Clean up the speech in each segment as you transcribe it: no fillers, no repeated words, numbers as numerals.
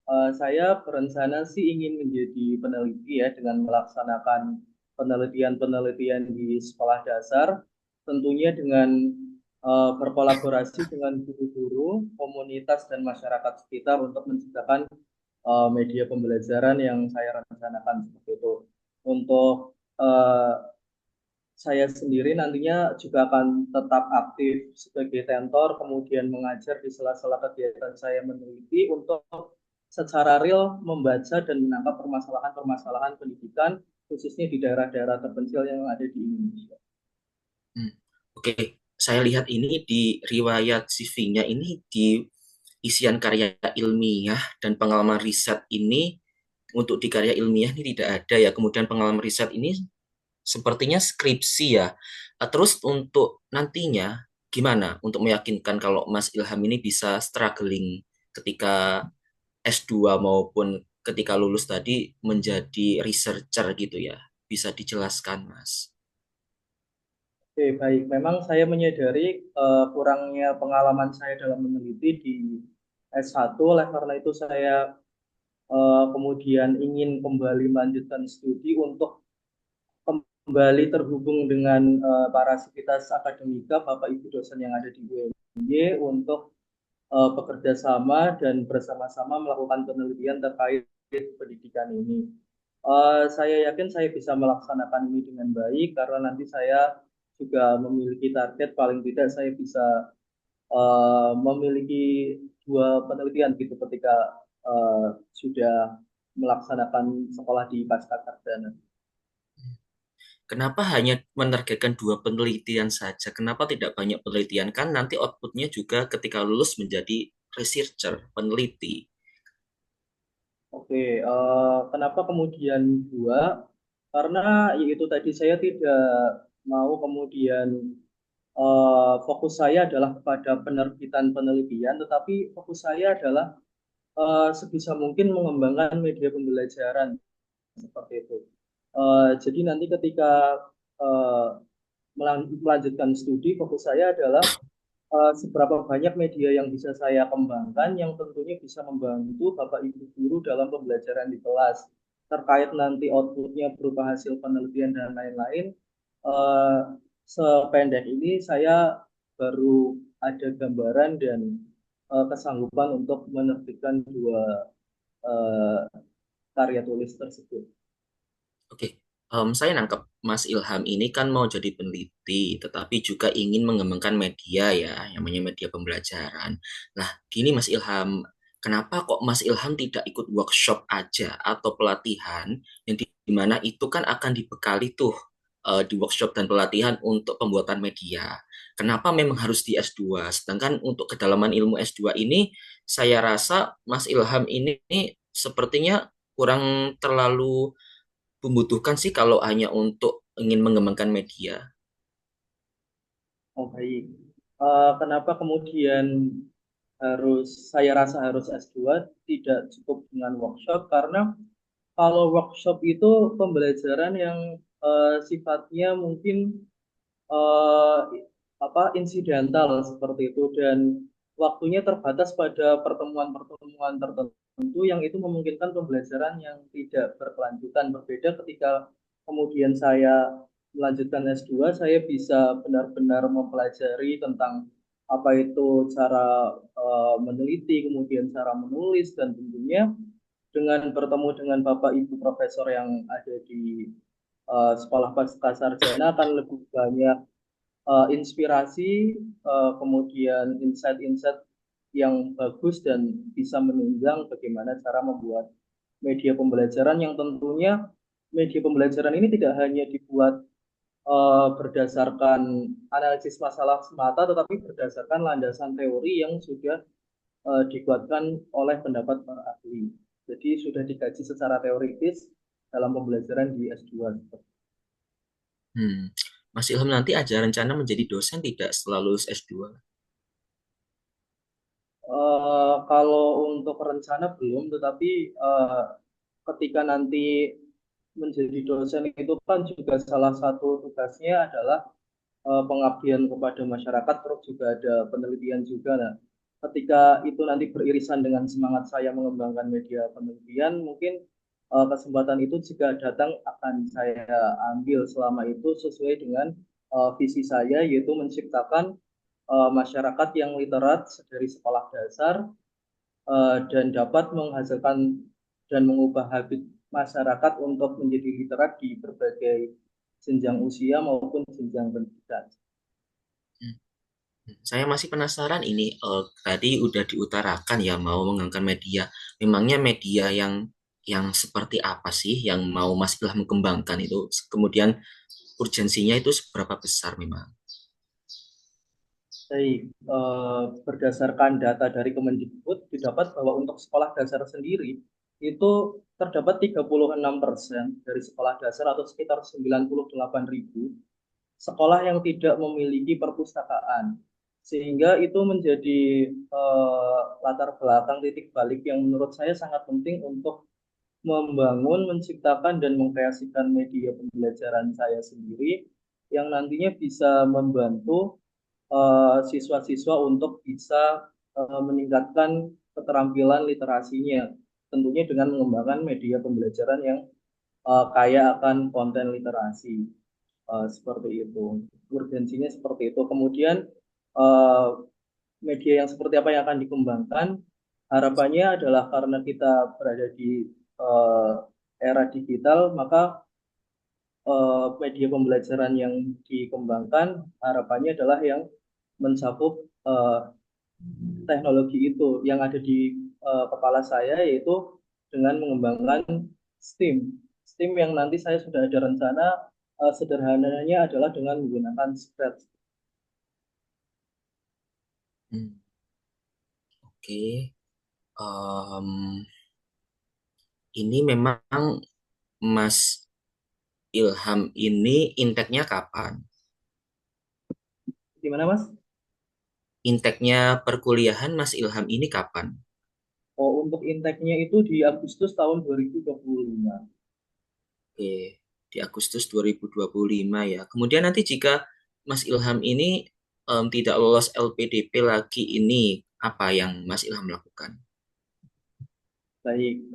Saya berencana sih ingin menjadi peneliti ya dengan melaksanakan penelitian-penelitian di sekolah dasar, tentunya dengan berkolaborasi dengan guru-guru, komunitas dan masyarakat sekitar untuk menciptakan media pembelajaran yang saya rencanakan seperti itu. Untuk eh, saya sendiri nantinya juga akan tetap aktif sebagai tentor, kemudian mengajar di sela-sela kegiatan saya meneliti untuk secara real membaca dan menangkap permasalahan-permasalahan pendidikan, khususnya di daerah-daerah terpencil yang ada di Indonesia. Hmm. Oke, saya lihat ini di riwayat CV-nya ini di isian karya ilmiah dan pengalaman riset ini untuk di karya ilmiah ini tidak ada ya. Kemudian pengalaman riset ini sepertinya skripsi ya. Terus untuk nantinya gimana untuk meyakinkan kalau Mas Ilham ini bisa struggling ketika S2 maupun ketika lulus tadi menjadi researcher gitu ya. Bisa dijelaskan, Mas. Oke, baik. Memang saya menyadari kurangnya pengalaman saya dalam meneliti di S1, oleh karena itu saya kemudian ingin kembali melanjutkan studi untuk kembali terhubung dengan para sivitas akademika, Bapak Ibu dosen yang ada di UNY untuk bekerja sama dan bersama-sama melakukan penelitian terkait pendidikan ini. Saya yakin saya bisa melaksanakan ini dengan baik karena nanti saya juga memiliki target paling tidak saya bisa memiliki dua penelitian gitu ketika sudah melaksanakan sekolah di Pasca Sarjana. Kenapa hanya menargetkan dua penelitian saja? Kenapa tidak banyak penelitian? Kan nanti outputnya juga ketika lulus menjadi researcher, peneliti. Oke, kenapa kemudian dua? Karena yaitu tadi saya tidak mau kemudian fokus saya adalah kepada penerbitan penelitian, tetapi fokus saya adalah sebisa mungkin mengembangkan media pembelajaran seperti itu. Jadi nanti ketika eh, melanjutkan studi, fokus saya adalah seberapa banyak media yang bisa saya kembangkan yang tentunya bisa membantu Bapak Ibu guru dalam pembelajaran di kelas terkait nanti outputnya berupa hasil penelitian dan lain-lain. Eh, Sependek ini saya baru ada gambaran dan kesanggupan untuk menerbitkan dua eh, karya tulis tersebut. Oke, saya nangkep Mas Ilham ini kan mau jadi peneliti, tetapi juga ingin mengembangkan media ya, yang namanya media pembelajaran. Nah, gini Mas Ilham, kenapa kok Mas Ilham tidak ikut workshop aja atau pelatihan yang di mana itu kan akan dibekali tuh di workshop dan pelatihan untuk pembuatan media. Kenapa memang harus di S2? Sedangkan untuk kedalaman ilmu S2 ini, saya rasa Mas Ilham ini sepertinya kurang terlalu membutuhkan sih kalau hanya untuk ingin mengembangkan media. Oh baik. Kenapa kemudian saya rasa harus S2 tidak cukup dengan workshop karena kalau workshop itu pembelajaran yang sifatnya mungkin eh, insidental seperti itu dan waktunya terbatas pada pertemuan-pertemuan tertentu yang itu memungkinkan pembelajaran yang tidak berkelanjutan. Berbeda ketika kemudian saya melanjutkan S2, saya bisa benar-benar mempelajari tentang apa itu cara meneliti, kemudian cara menulis, dan tentunya dengan bertemu dengan Bapak Ibu Profesor yang ada di sekolah pasca sarjana akan lebih banyak inspirasi, kemudian insight-insight yang bagus dan bisa menunjang bagaimana cara membuat media pembelajaran yang tentunya media pembelajaran ini tidak hanya dibuat berdasarkan analisis masalah semata, tetapi berdasarkan landasan teori yang sudah dikuatkan oleh pendapat para ahli. Jadi sudah dikaji secara teoritis dalam pembelajaran di S2. Hmm. Mas Ilham nanti ada rencana menjadi dosen tidak setelah lulus S2? Kalau untuk rencana belum, tetapi ketika nanti menjadi dosen itu kan juga salah satu tugasnya adalah pengabdian kepada masyarakat, terus juga ada penelitian juga. Nah, ketika itu nanti beririsan dengan semangat saya mengembangkan media penelitian, mungkin kesempatan itu jika datang akan saya ambil selama itu sesuai dengan visi saya, yaitu menciptakan masyarakat yang literat dari sekolah dasar dan dapat menghasilkan dan mengubah habit masyarakat untuk menjadi literat di berbagai jenjang usia maupun jenjang pendidikan. Saya masih penasaran ini, tadi udah diutarakan ya mau menggunakan media. Memangnya media yang seperti apa sih yang mau Mas Ilham kembangkan itu? Kemudian urgensinya itu seberapa besar memang? Baik, berdasarkan data dari Kemendikbud didapat bahwa untuk sekolah dasar sendiri itu terdapat 36% dari sekolah dasar atau sekitar 98.000 sekolah yang tidak memiliki perpustakaan. Sehingga itu menjadi latar belakang titik balik yang menurut saya sangat penting untuk membangun, menciptakan, dan mengkreasikan media pembelajaran saya sendiri yang nantinya bisa membantu siswa-siswa untuk bisa meningkatkan keterampilan literasinya. Tentunya dengan mengembangkan media pembelajaran yang kaya akan konten literasi. Seperti itu. Urgensinya seperti itu. Kemudian eh, media yang seperti apa yang akan dikembangkan? Harapannya adalah karena kita berada di eh, era digital, maka media pembelajaran yang dikembangkan harapannya adalah yang mencakup eh, teknologi itu yang ada di kepala saya, yaitu dengan mengembangkan STEAM. STEAM yang nanti saya sudah ada rencana sederhananya adalah dengan menggunakan Scratch. Hmm, oke. Em, ini memang Mas Ilham ini intake-nya kapan? Gimana Mas? Intake-nya perkuliahan Mas Ilham ini kapan? Oh, untuk intake-nya itu di Agustus tahun 2025. Oke, di Agustus 2025 ya. Kemudian nanti jika Mas Ilham ini tidak lolos LPDP lagi ini, apa yang Mas Ilham lakukan? Baik,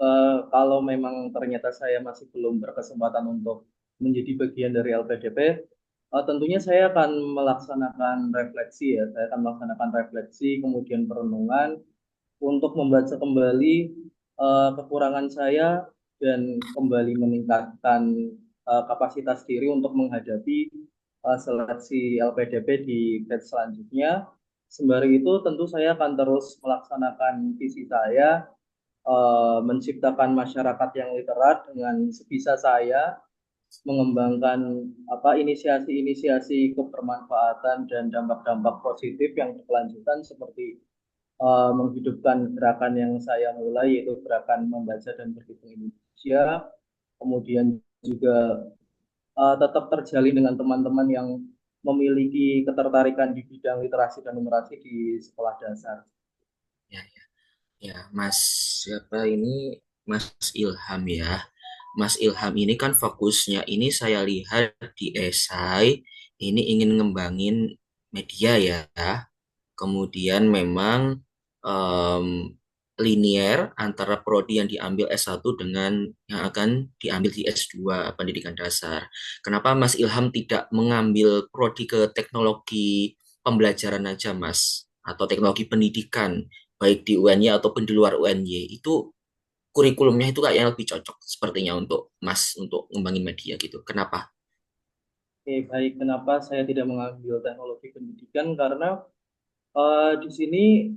kalau memang ternyata saya masih belum berkesempatan untuk menjadi bagian dari LPDP, tentunya saya akan melaksanakan refleksi ya. Saya akan melaksanakan refleksi, kemudian perenungan untuk membaca kembali kekurangan saya dan kembali meningkatkan kapasitas diri untuk menghadapi seleksi LPDP di batch selanjutnya. Sembari itu tentu saya akan terus melaksanakan visi saya menciptakan masyarakat yang literat dengan sebisa saya mengembangkan apa inisiasi-inisiasi kebermanfaatan dan dampak-dampak positif yang berkelanjutan seperti menghidupkan gerakan yang saya mulai yaitu gerakan membaca dan berhitung Indonesia, kemudian juga tetap terjalin dengan teman-teman yang memiliki ketertarikan di bidang literasi dan numerasi di sekolah dasar. Ya, ya, Mas siapa ini? Mas Ilham ya. Mas Ilham ini kan fokusnya ini saya lihat di esai ini ingin ngembangin media ya. Kemudian memang em, linier antara prodi yang diambil S1 dengan yang akan diambil di S2 pendidikan dasar. Kenapa Mas Ilham tidak mengambil prodi ke teknologi pembelajaran aja, Mas? Atau teknologi pendidikan, baik di UNY ataupun di luar UNY. Itu kurikulumnya itu kayaknya lebih cocok sepertinya untuk Mas untuk ngembangin media gitu. Kenapa? Oke, baik. Kenapa saya tidak mengambil teknologi pendidikan? Karena di sini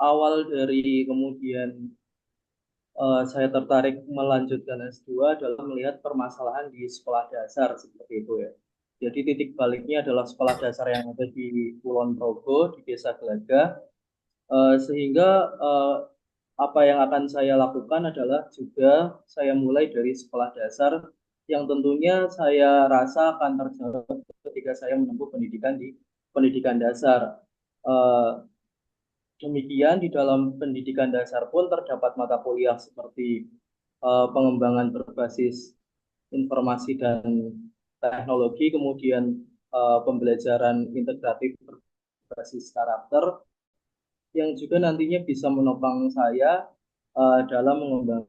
awal dari kemudian saya tertarik melanjutkan S2 adalah melihat permasalahan di sekolah dasar seperti itu ya. Jadi titik baliknya adalah sekolah dasar yang ada di Kulon Progo, di Desa Gelagah, sehingga apa yang akan saya lakukan adalah juga saya mulai dari sekolah dasar yang tentunya saya rasa akan terjawab ketika saya menempuh pendidikan di pendidikan dasar. Eh, Demikian di dalam pendidikan dasar pun terdapat mata kuliah seperti pengembangan berbasis informasi dan teknologi, kemudian pembelajaran integratif berbasis karakter, yang juga nantinya bisa menopang saya dalam mengembangkan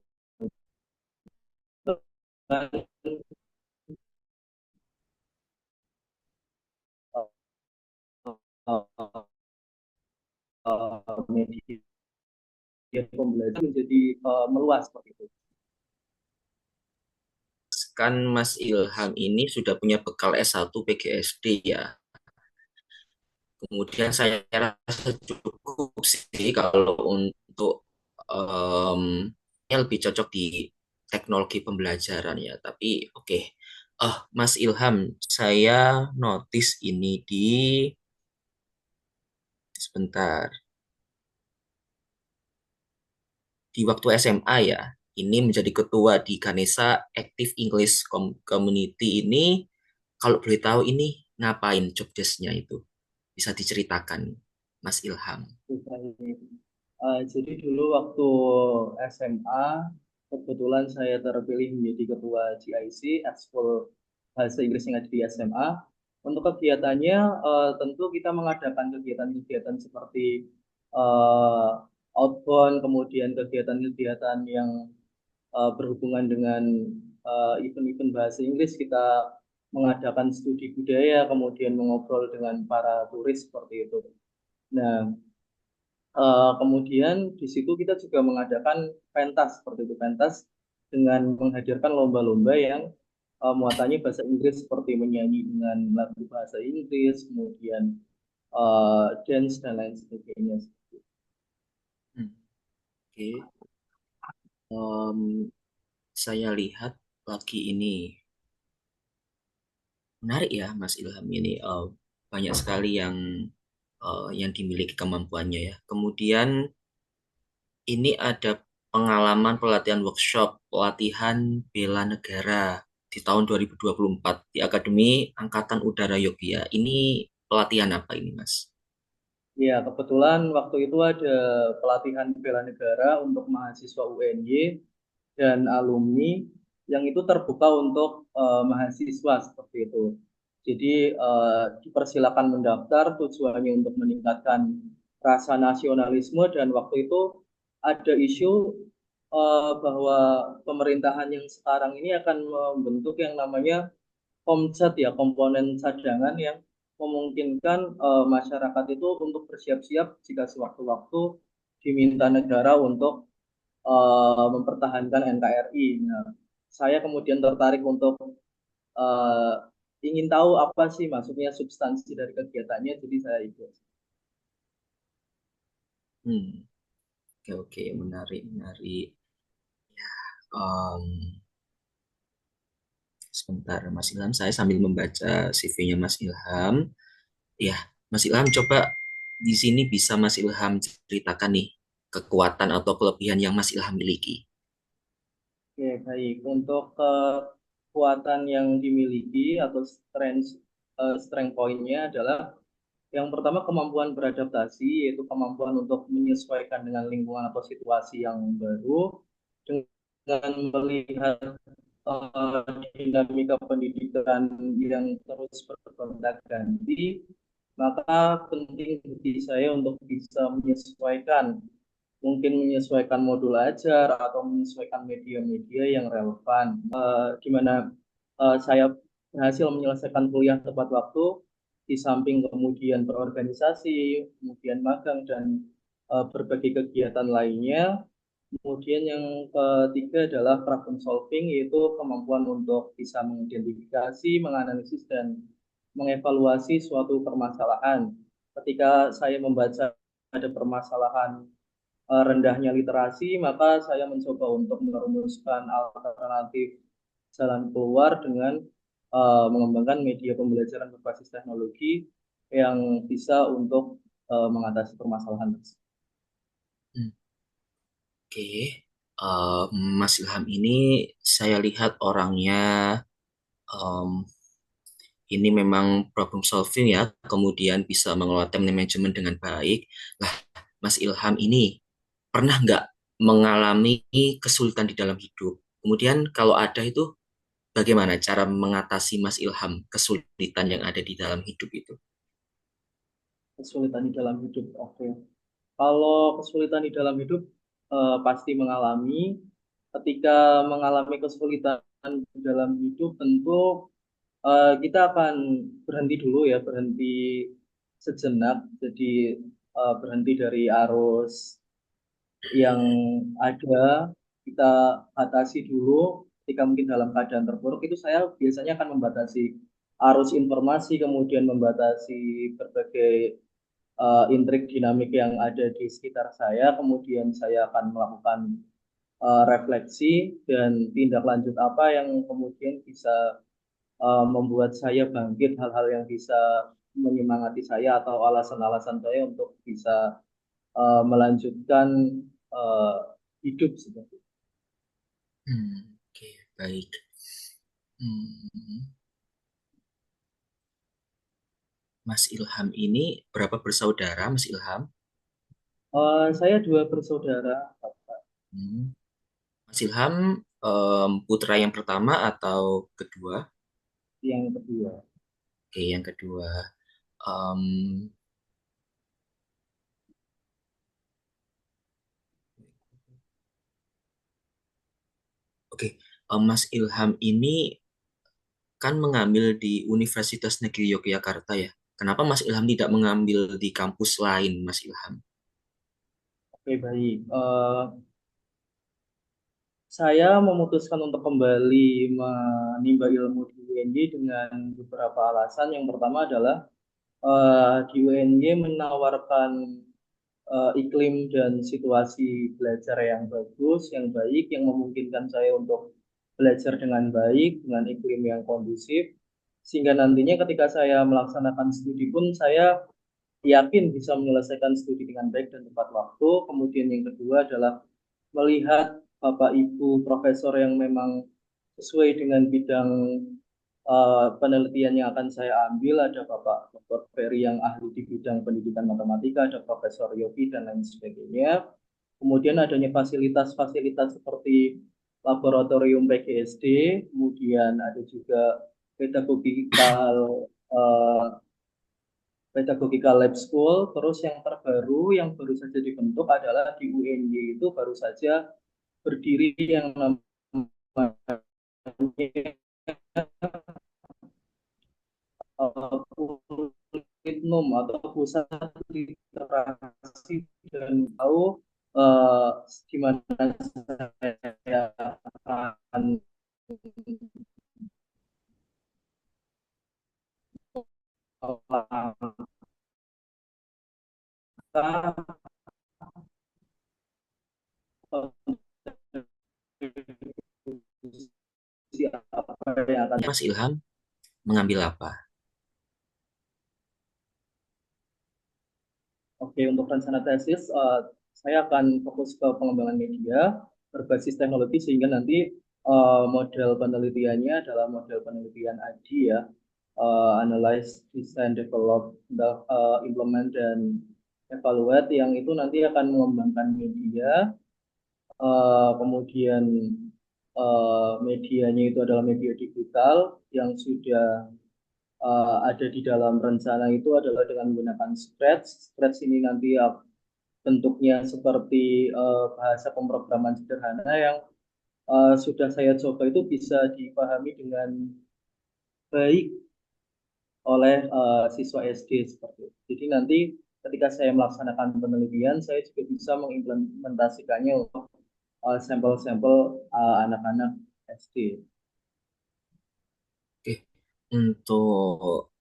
media pembelajaran menjadi meluas seperti itu. Kan Mas Ilham ini sudah punya bekal S1 PGSD ya. Kemudian saya rasa cukup sih kalau untuk em, ini lebih cocok di teknologi pembelajaran ya. Tapi oke. Mas Ilham, saya notice ini di sebentar di waktu SMA ya. Ini menjadi ketua di Ganesha Active English Community ini. Kalau boleh tahu ini ngapain job desk-nya itu? Bisa diceritakan, Mas Ilham. Jadi dulu waktu SMA, kebetulan saya terpilih menjadi ketua GIC, Ekskul Bahasa Inggris yang ada di SMA. Untuk kegiatannya, tentu kita mengadakan kegiatan-kegiatan seperti eh, outbound, kemudian kegiatan-kegiatan yang berhubungan dengan event-event bahasa Inggris. Kita mengadakan studi budaya, kemudian mengobrol dengan para turis seperti itu. Nah, kemudian di situ kita juga mengadakan pentas seperti itu, pentas dengan menghadirkan lomba-lomba yang muatannya bahasa Inggris seperti menyanyi dengan lagu bahasa Inggris, kemudian dance dan lain sebagainya. Hmm, Oke. Em, saya lihat lagi ini menarik ya, Mas Ilham ini. Banyak sekali yang dimiliki kemampuannya ya. Kemudian ini ada pengalaman pelatihan workshop pelatihan bela negara di tahun 2024 di Akademi Angkatan Udara Yogyakarta. Ini pelatihan apa ini, Mas? Ya, kebetulan waktu itu ada pelatihan bela negara untuk mahasiswa UNY dan alumni yang itu terbuka untuk mahasiswa seperti itu. Jadi dipersilakan mendaftar tujuannya untuk meningkatkan rasa nasionalisme dan waktu itu ada isu bahwa pemerintahan yang sekarang ini akan membentuk yang namanya komcat ya, komponen cadangan yang memungkinkan masyarakat itu untuk bersiap-siap jika sewaktu-waktu diminta negara untuk mempertahankan NKRI. Nah, saya kemudian tertarik untuk eh, ingin tahu apa sih maksudnya substansi dari kegiatannya, jadi saya ikut. Hmm, oke oke menarik menarik. Em, Sebentar, Mas Ilham, saya sambil membaca CV-nya Mas Ilham. Ya, Mas Ilham coba di sini bisa Mas Ilham ceritakan nih kekuatan atau kelebihan yang Mas Ilham miliki. Oke, baik. Untuk kekuatan yang dimiliki atau strength point-nya adalah yang pertama kemampuan beradaptasi, yaitu kemampuan untuk menyesuaikan dengan lingkungan atau situasi yang baru dengan melihat dinamika pendidikan yang terus bergonta-ganti, maka penting bagi saya untuk bisa menyesuaikan, mungkin menyesuaikan modul ajar atau menyesuaikan media-media yang relevan. Di mana saya berhasil menyelesaikan kuliah tepat waktu, di samping kemudian berorganisasi, kemudian magang dan berbagai kegiatan lainnya. Kemudian yang ketiga adalah problem solving, yaitu kemampuan untuk bisa mengidentifikasi, menganalisis, dan mengevaluasi suatu permasalahan. Ketika saya membaca ada permasalahan rendahnya literasi, maka saya mencoba untuk merumuskan alternatif jalan keluar dengan mengembangkan media pembelajaran berbasis teknologi yang bisa untuk mengatasi permasalahan tersebut. Hmm, Oke, Mas Ilham ini saya lihat orangnya em, ini memang problem solving ya, kemudian bisa mengelola time management dengan baik. Lah, Mas Ilham ini pernah nggak mengalami kesulitan di dalam hidup? Kemudian kalau ada itu, bagaimana cara mengatasi Mas Ilham kesulitan yang ada di dalam hidup itu? Kesulitan di dalam hidup. Oke. Kalau kesulitan di dalam hidup pasti mengalami. Ketika mengalami kesulitan di dalam hidup, tentu kita akan berhenti dulu ya, berhenti sejenak. Jadi berhenti dari arus yang ada, kita batasi dulu. Ketika mungkin dalam keadaan terpuruk itu saya biasanya akan membatasi arus informasi, kemudian membatasi berbagai intrik dinamik yang ada di sekitar saya, kemudian saya akan melakukan refleksi dan tindak lanjut apa yang kemudian bisa membuat saya bangkit, hal-hal yang bisa menyemangati saya atau alasan-alasan saya untuk bisa melanjutkan eh, hidup seperti itu. Oke, baik. Hmm, Mas Ilham ini berapa bersaudara, Mas Ilham? Saya dua bersaudara, Hmm. Mas Ilham putra yang pertama atau kedua? yang kedua. Oke, yang kedua. Em, oke, Mas Ilham ini kan mengambil di Universitas Negeri Yogyakarta ya. Kenapa Mas Ilham tidak mengambil di kampus lain, Mas Ilham? Oke, baik. Saya memutuskan untuk kembali menimba ilmu di UNJ dengan beberapa alasan. Yang pertama adalah di UNJ menawarkan iklim dan situasi belajar yang bagus, yang baik, yang memungkinkan saya untuk belajar dengan baik, dengan iklim yang kondusif, sehingga nantinya ketika saya melaksanakan studi pun saya yakin bisa menyelesaikan studi dengan baik dan tepat waktu. Kemudian yang kedua adalah melihat Bapak Ibu profesor yang memang sesuai dengan bidang penelitian yang akan saya ambil. Ada Bapak Dr. Ferry yang ahli di bidang pendidikan matematika, ada Profesor Yogi dan lain sebagainya. Kemudian adanya fasilitas-fasilitas seperti laboratorium PGSD, kemudian ada juga pedagogikal eh, Pedagogical Lab School. Terus yang terbaru yang baru saja dibentuk adalah di UNY itu baru saja berdiri yang namanya Pulitnum atau Pusat Literasi dan Tahu, eh, di mana saya akan melangkah apa yang akan. Mas Ilham mengambil apa? Oke, untuk rencana tesis, saya akan fokus ke pengembangan media berbasis teknologi sehingga nanti model penelitiannya adalah model penelitian ADI ya, Analyze, Design, Develop, Implement, dan Evaluate yang itu nanti akan mengembangkan media, kemudian medianya itu adalah media digital yang sudah ada di dalam rencana itu adalah dengan menggunakan Scratch. Scratch ini nanti bentuknya seperti bahasa pemrograman sederhana yang sudah saya coba itu bisa dipahami dengan baik oleh siswa SD seperti itu. Jadi nanti ketika saya melaksanakan penelitian, saya juga bisa mengimplementasikannya untuk sampel-sampel anak-anak SD. Oke, untuk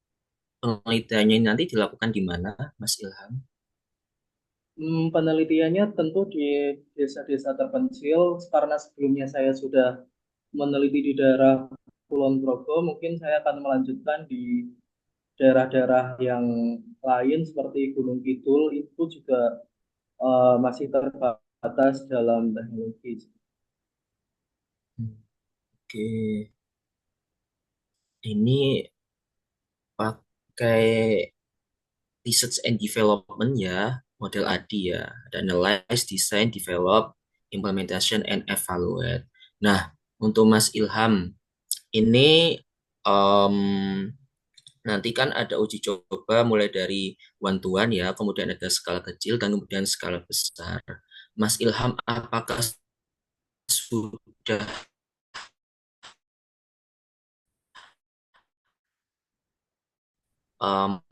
penelitiannya nanti dilakukan di mana, Mas Ilham? Penelitiannya tentu di desa-desa terpencil karena sebelumnya saya sudah meneliti di daerah Kulon Progo, mungkin saya akan melanjutkan di daerah-daerah yang lain seperti Gunung Kidul itu juga masih terbatas dalam teknologi. Hmm, Oke, ini pakai research and development ya, model ADI ya, ada analyze, design, develop, implementation, and evaluate. Nah, untuk Mas Ilham, ini em, Nanti kan ada uji coba mulai dari one-to-one ya, kemudian ada skala kecil dan kemudian skala besar. Mas Ilham, apakah sudah melakukan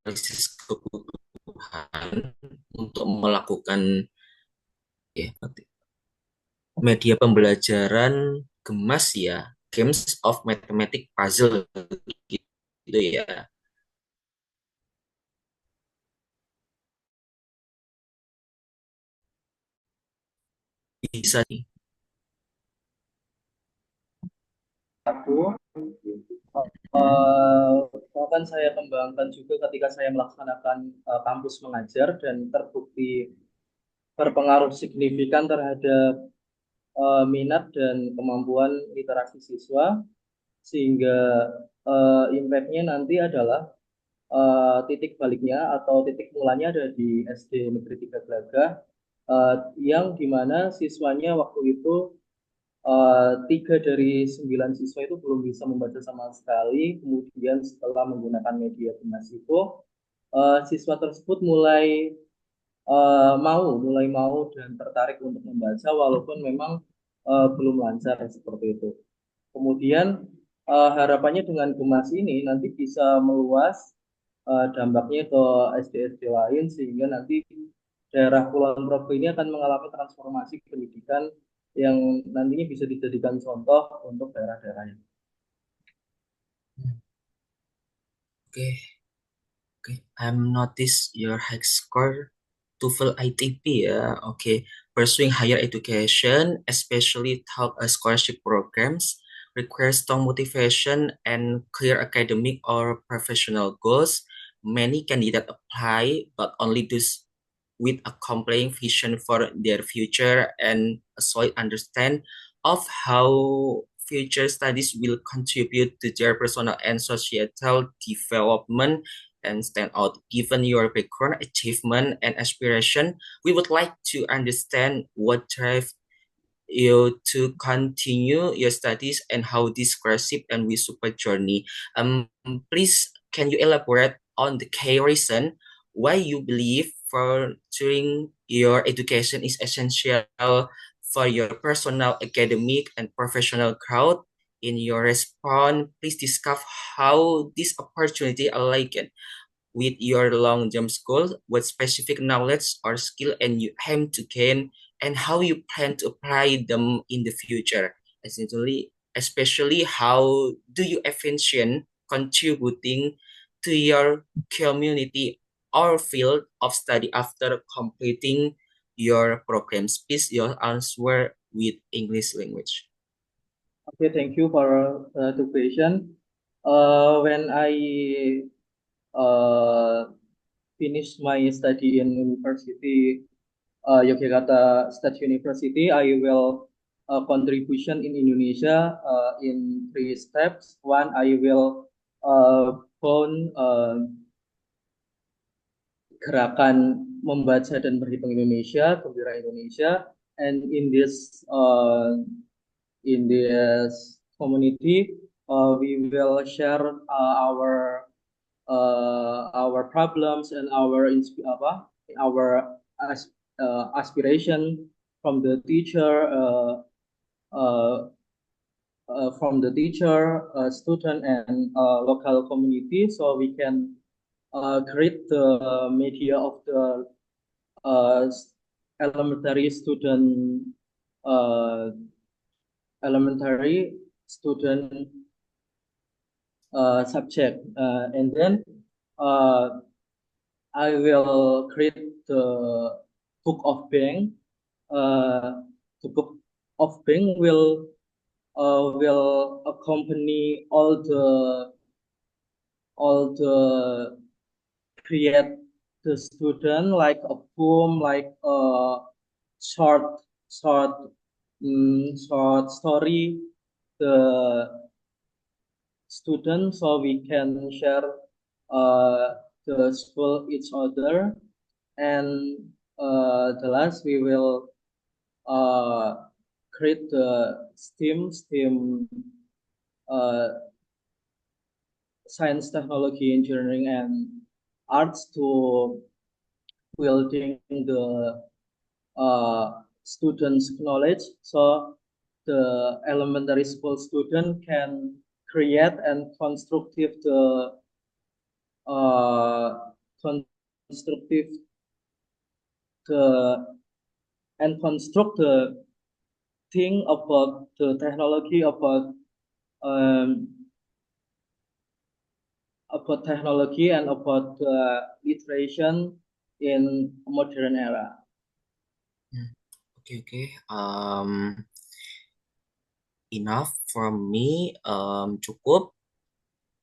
analisis kebutuhan untuk melakukan ya, media pembelajaran gemas ya, Games of Mathematics Puzzle gitu ya. Bisa nih. Aku bahkan saya kembangkan juga ketika saya melaksanakan kampus mengajar dan terbukti berpengaruh signifikan terhadap minat dan kemampuan literasi siswa sehingga impact-nya nanti adalah titik baliknya atau titik mulanya ada di SD Negeri 3 Gelagah yang dimana siswanya waktu itu 3 dari 9 siswa itu belum bisa membaca sama sekali. Kemudian setelah menggunakan media gemas itu, siswa tersebut mulai mau dan tertarik untuk membaca walaupun memang belum lancar seperti itu. Kemudian harapannya dengan gemas ini nanti bisa meluas dampaknya ke SD-SD lain sehingga nanti daerah Kulon Progo ini akan mengalami transformasi pendidikan yang nantinya bisa dijadikan contoh untuk daerah-daerah yang Oke, oke. I'm notice your high score TOEFL ITP ya. Oke, pursuing higher education, especially top scholarship programs, requires strong motivation and clear academic or professional goals. Many candidates apply, but only those with a compelling vision for their future and a solid understand of how future studies will contribute to their personal and societal development and stand out. Given your background, achievement, and aspiration, we would like to understand what drives you to continue your studies and how this scholarship and with super journey. Please, can you elaborate on the key reason why you believe furthering your education is essential for your personal, academic, and professional growth? In your response, please discuss how this opportunity align with your long-term goals, what specific knowledge or skill and you aim to gain, and how you plan to apply them in the future. Essentially, especially how do you envision contributing to your community or field of study after completing your programs. Please your answer with English language. Okay, thank you for the question. When I uh, finished my study in university, Yogyakarta State University, I will contribution in Indonesia in 3 steps. One, I will found gerakan membaca dan berhitung Indonesia, Gembira Indonesia, and in this community, we will share our problems and our aspiration from the teacher, uh, student, and local community, so we can create the media of the uh, elementary student uh, elementary student subject, and then uh, I will create the book of bank. The book of bank will accompany all the create the student like a poem, like a short short short story, the students so we can share uh, the school each other. And the last we will uh, create the STEAM, uh, science, technology, engineering, and arts to building the students' knowledge. So the elementary school student can create and constructive uh, constructive the and construct the thing about the technology um, about technology and about literation in modern era. Hmm, oke oke. Enough from me. Cukup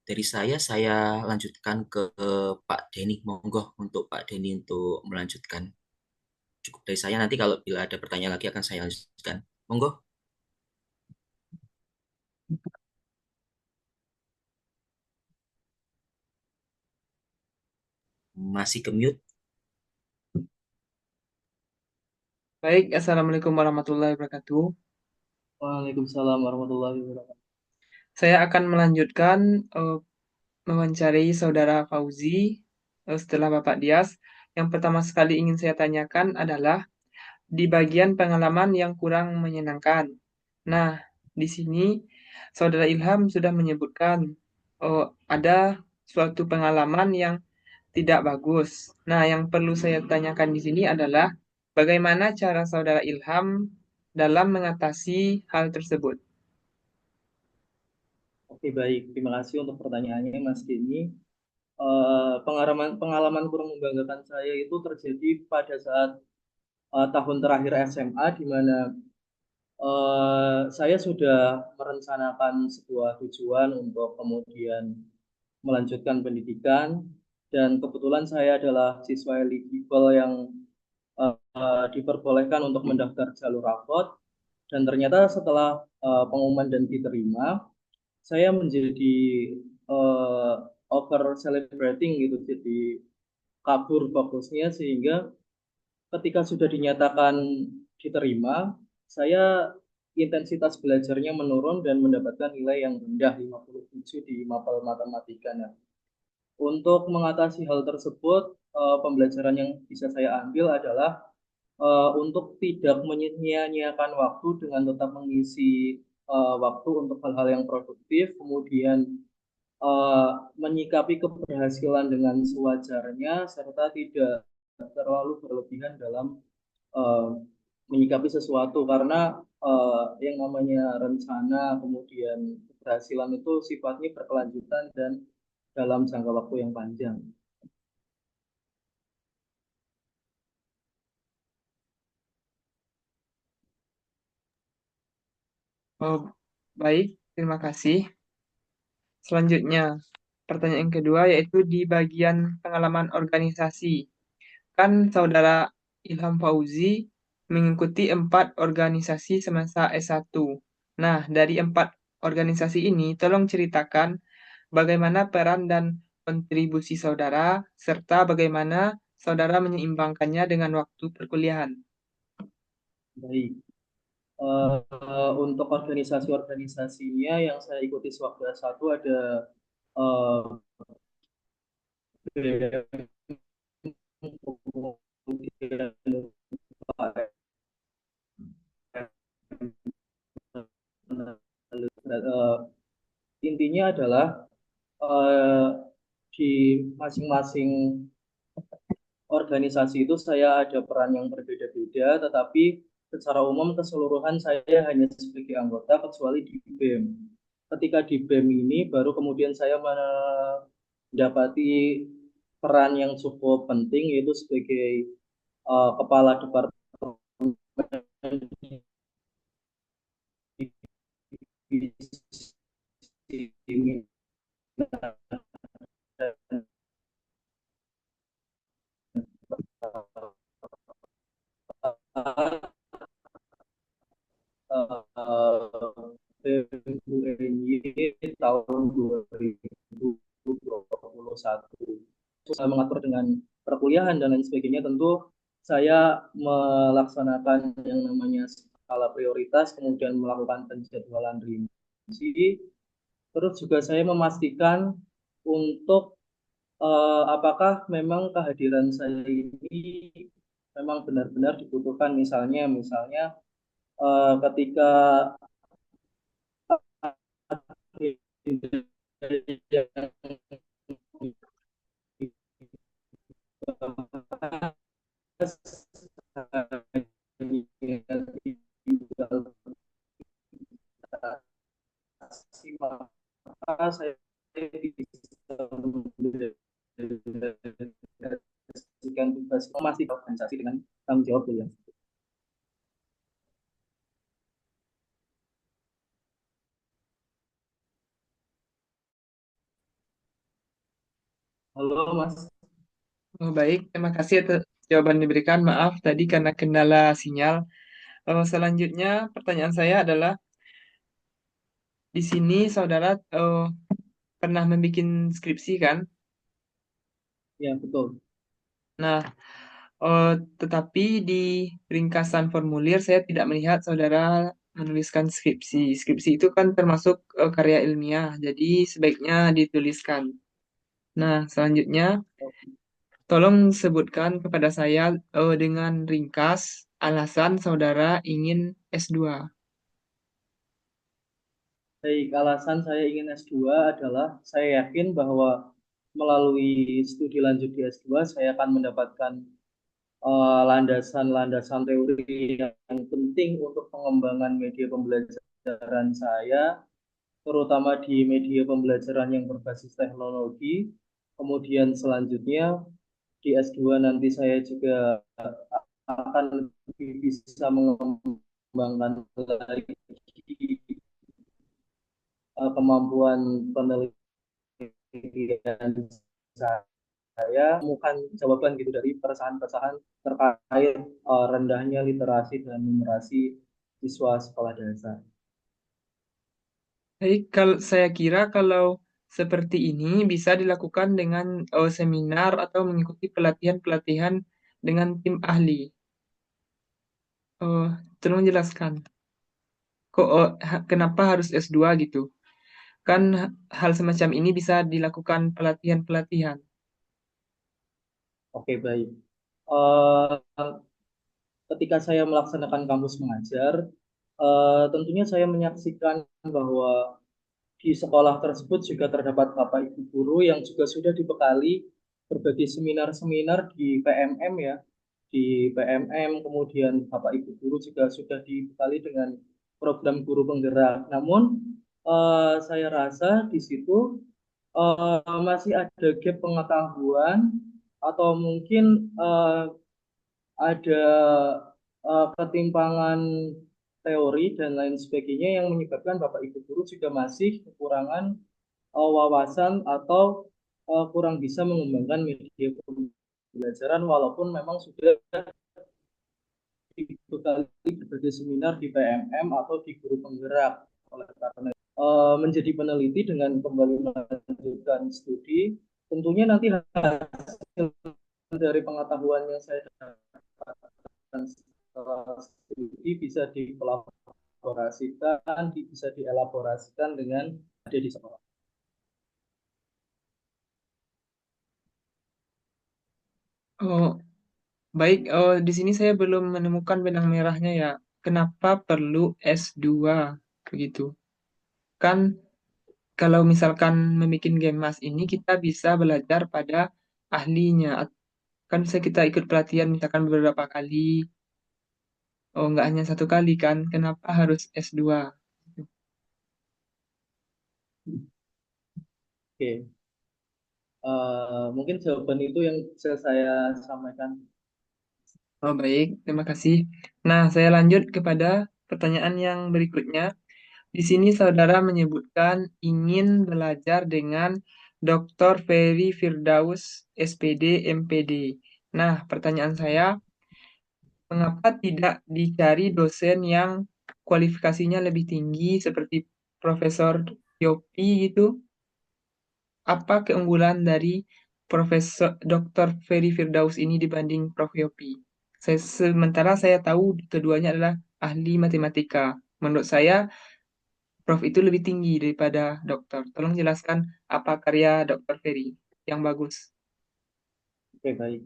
dari saya lanjutkan ke Pak Denny. Monggo untuk Pak Denny untuk melanjutkan. Cukup dari saya. Nanti kalau bila ada pertanyaan lagi akan saya lanjutkan. Monggo, masih ke mute. Baik, Assalamualaikum warahmatullahi wabarakatuh. Waalaikumsalam warahmatullahi wabarakatuh. Saya akan melanjutkan mewawancari Saudara Fauzi setelah Bapak Dias. Yang pertama sekali ingin saya tanyakan adalah di bagian pengalaman yang kurang menyenangkan. Nah, di sini Saudara Ilham sudah menyebutkan ada suatu pengalaman yang tidak bagus. Nah, yang perlu saya tanyakan di sini adalah bagaimana cara Saudara Ilham dalam mengatasi hal tersebut. Oke, baik. Terima kasih untuk pertanyaannya, Mas Denny. Pengalaman pengalaman kurang membanggakan saya itu terjadi pada saat tahun terakhir SMA, di mana saya sudah merencanakan sebuah tujuan untuk kemudian melanjutkan pendidikan, dan kebetulan saya adalah siswa eligible yang diperbolehkan untuk mendaftar jalur rapot, dan ternyata setelah pengumuman dan diterima, saya menjadi uh, over celebrating gitu, jadi kabur fokusnya, sehingga ketika sudah dinyatakan diterima, saya intensitas belajarnya menurun dan mendapatkan nilai yang rendah 57 di mapel matematika. Nah, untuk mengatasi hal tersebut, pembelajaran yang bisa saya ambil adalah untuk tidak menyia-nyiakan waktu dengan tetap mengisi waktu untuk hal-hal yang produktif, kemudian eh, menyikapi keberhasilan dengan sewajarnya, serta tidak terlalu berlebihan dalam eh, menyikapi sesuatu, karena yang namanya rencana kemudian keberhasilan itu sifatnya berkelanjutan dan dalam jangka waktu yang panjang. Oh, baik, terima kasih. Selanjutnya, pertanyaan yang kedua yaitu di bagian pengalaman organisasi. Kan Saudara Ilham Fauzi mengikuti 4 organisasi semasa S1. Nah, dari 4 organisasi ini, tolong ceritakan bagaimana peran dan kontribusi saudara, serta bagaimana saudara menyeimbangkannya dengan waktu perkuliahan. Baik. Untuk organisasi-organisasinya yang saya ikuti sewaktu S1 ada uh, kemudian intinya adalah eh, di masing-masing organisasi itu saya ada peran yang berbeda-beda, tetapi secara umum keseluruhan saya hanya sebagai anggota kecuali di BEM. Ketika di BEM ini baru kemudian saya mendapati peran yang cukup penting, yaitu sebagai kepala departemen divisi BEM UNY tahun mengatur dengan perkuliahan dan lain sebagainya, tentu saya melaksanakan yang namanya skala prioritas, kemudian melakukan penjadwalan rinci, terus juga saya memastikan untuk apakah memang kehadiran saya ini memang benar-benar dibutuhkan, misalnya ketika maka saya bisa mendedikasikan tugas masih organisasi dengan tanggung jawab yang. Halo Mas. Oh, baik, terima kasih atas jawaban yang diberikan. Maaf tadi karena kendala sinyal. Selanjutnya pertanyaan saya adalah di sini saudara pernah membuat skripsi kan? Ya betul. Nah, eh, tetapi di ringkasan formulir saya tidak melihat saudara menuliskan skripsi. Skripsi itu kan termasuk karya ilmiah, jadi sebaiknya dituliskan. Nah, selanjutnya tolong sebutkan kepada saya dengan ringkas alasan saudara ingin S2. Baik, alasan saya ingin S2 adalah saya yakin bahwa melalui studi lanjut di S2 saya akan mendapatkan landasan-landasan teori yang penting untuk pengembangan media pembelajaran saya, terutama di media pembelajaran yang berbasis teknologi. Kemudian selanjutnya di S2 nanti saya juga akan lebih bisa mengembangkan lagi kemampuan penelitian saya, menemukan jawaban gitu dari perusahaan-perusahaan terkait rendahnya literasi dan numerasi siswa sekolah dasar. Baik, kalau saya kira kalau seperti ini bisa dilakukan dengan seminar atau mengikuti pelatihan-pelatihan dengan tim ahli. Oh, tolong jelaskan. Kok kenapa harus S2 gitu? Kan hal semacam ini bisa dilakukan pelatihan-pelatihan. Oke, baik. Eh, Ketika saya melaksanakan kampus mengajar, tentunya saya menyaksikan bahwa di sekolah tersebut juga terdapat Bapak Ibu guru yang juga sudah dibekali berbagai seminar-seminar di PMM ya, di PMM, kemudian Bapak Ibu guru juga sudah dibekali dengan program guru penggerak. Namun saya rasa di situ masih ada gap pengetahuan atau mungkin ada ketimpangan teori dan lain sebagainya yang menyebabkan Bapak Ibu guru juga masih kekurangan wawasan atau kurang bisa mengembangkan media pembelajaran walaupun memang sudah dibekali berbagai seminar di PMM atau di guru penggerak. Oleh karena menjadi peneliti dengan kembali melanjutkan studi, tentunya nanti hasil dari pengetahuan yang saya dapatkan setelah studi bisa dikolaborasikan, bisa dielaborasikan dengan ada di sekolah. Oh, baik. Oh, di sini saya belum menemukan benang merahnya ya. Kenapa perlu S2 begitu? Kan kalau misalkan membuat game mas ini kita bisa belajar pada ahlinya. Kan saya kita ikut pelatihan misalkan beberapa kali. Oh, nggak hanya satu kali kan? Kenapa harus S2? Oke. Mungkin jawaban itu yang bisa saya sampaikan. Oh, baik. Terima kasih. Nah, saya lanjut kepada pertanyaan yang berikutnya. Di sini saudara menyebutkan ingin belajar dengan Dr. Ferry Firdaus, SPD, MPD. Nah, pertanyaan saya, mengapa tidak dicari dosen yang kualifikasinya lebih tinggi seperti Profesor Yopi gitu? Apa keunggulan dari Profesor Dr. Ferry Firdaus ini dibanding Prof. Yopi? Sementara saya tahu keduanya adalah ahli matematika. Menurut saya, Prof itu lebih tinggi daripada dokter. Tolong jelaskan apa karya Dr. Ferry yang bagus. Oke, baik.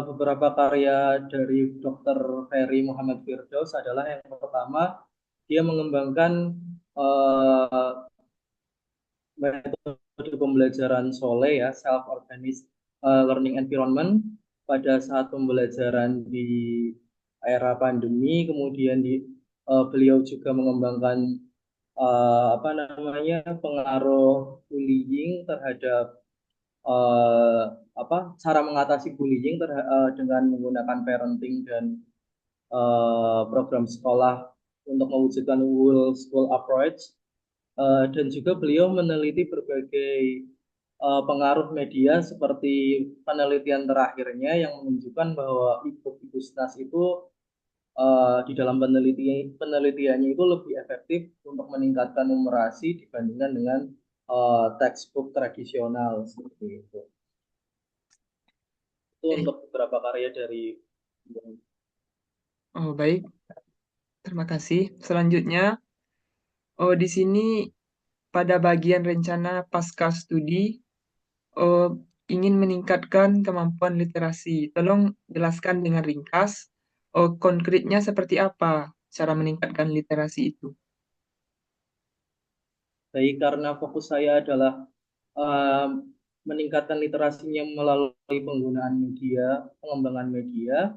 Beberapa karya dari Dr. Ferry Muhammad Firdaus adalah yang pertama, dia mengembangkan eh, metode pembelajaran SOLE ya, self-organized learning environment pada saat pembelajaran di era pandemi. Kemudian beliau juga mengembangkan apa namanya pengaruh bullying terhadap eh, apa cara mengatasi bullying dengan menggunakan parenting dan program sekolah untuk mewujudkan whole school approach. Dan juga beliau meneliti berbagai pengaruh media seperti penelitian terakhirnya yang menunjukkan bahwa e-book SNAS itu di dalam penelitiannya itu lebih efektif untuk meningkatkan numerasi dibandingkan dengan textbook tradisional seperti itu. Itu Oke. untuk beberapa karya dari. Oh, baik. Terima kasih. Selanjutnya, di sini pada bagian rencana pasca studi, oh, ingin meningkatkan kemampuan literasi. Tolong jelaskan dengan ringkas, oh, konkretnya seperti apa cara meningkatkan literasi itu. Baik, karena fokus saya adalah eh, meningkatkan literasinya melalui penggunaan media, pengembangan media,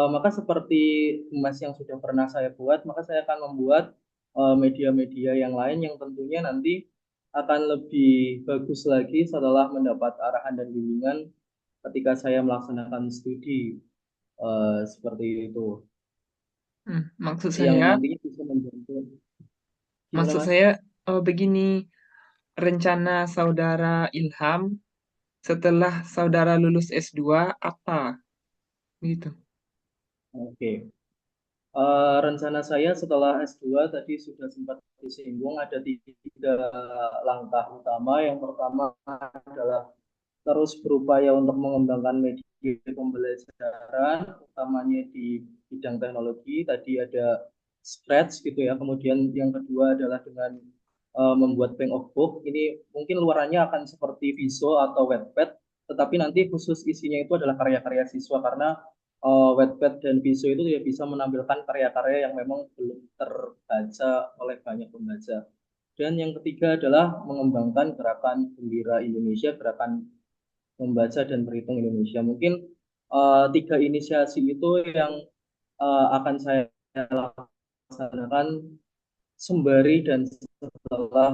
maka seperti emas yang sudah pernah saya buat, maka saya akan membuat media-media yang lain yang tentunya nanti akan lebih bagus lagi setelah mendapat arahan dan bimbingan ketika saya melaksanakan studi seperti itu, Maksud yang saya, nantinya bisa membantu. Gimana, maksud Mas? saya begini, rencana saudara Ilham setelah saudara lulus S2 apa? Gitu. Oke. Rencana saya setelah S2 tadi sudah sempat disinggung ada tiga langkah utama. Yang pertama adalah terus berupaya untuk mengembangkan media pembelajaran, utamanya di bidang teknologi. Tadi ada Scratch gitu ya. Kemudian yang kedua adalah dengan membuat bank of book. Ini mungkin luarannya akan seperti Viso atau Wattpad, tetapi nanti khusus isinya itu adalah karya-karya siswa karena Wattpad dan Viso itu ya bisa menampilkan karya-karya yang memang belum terbaca oleh banyak pembaca. Dan yang ketiga adalah mengembangkan gerakan Gembira Indonesia, gerakan membaca dan berhitung Indonesia. Mungkin tiga inisiasi itu yang akan saya laksanakan sembari dan setelah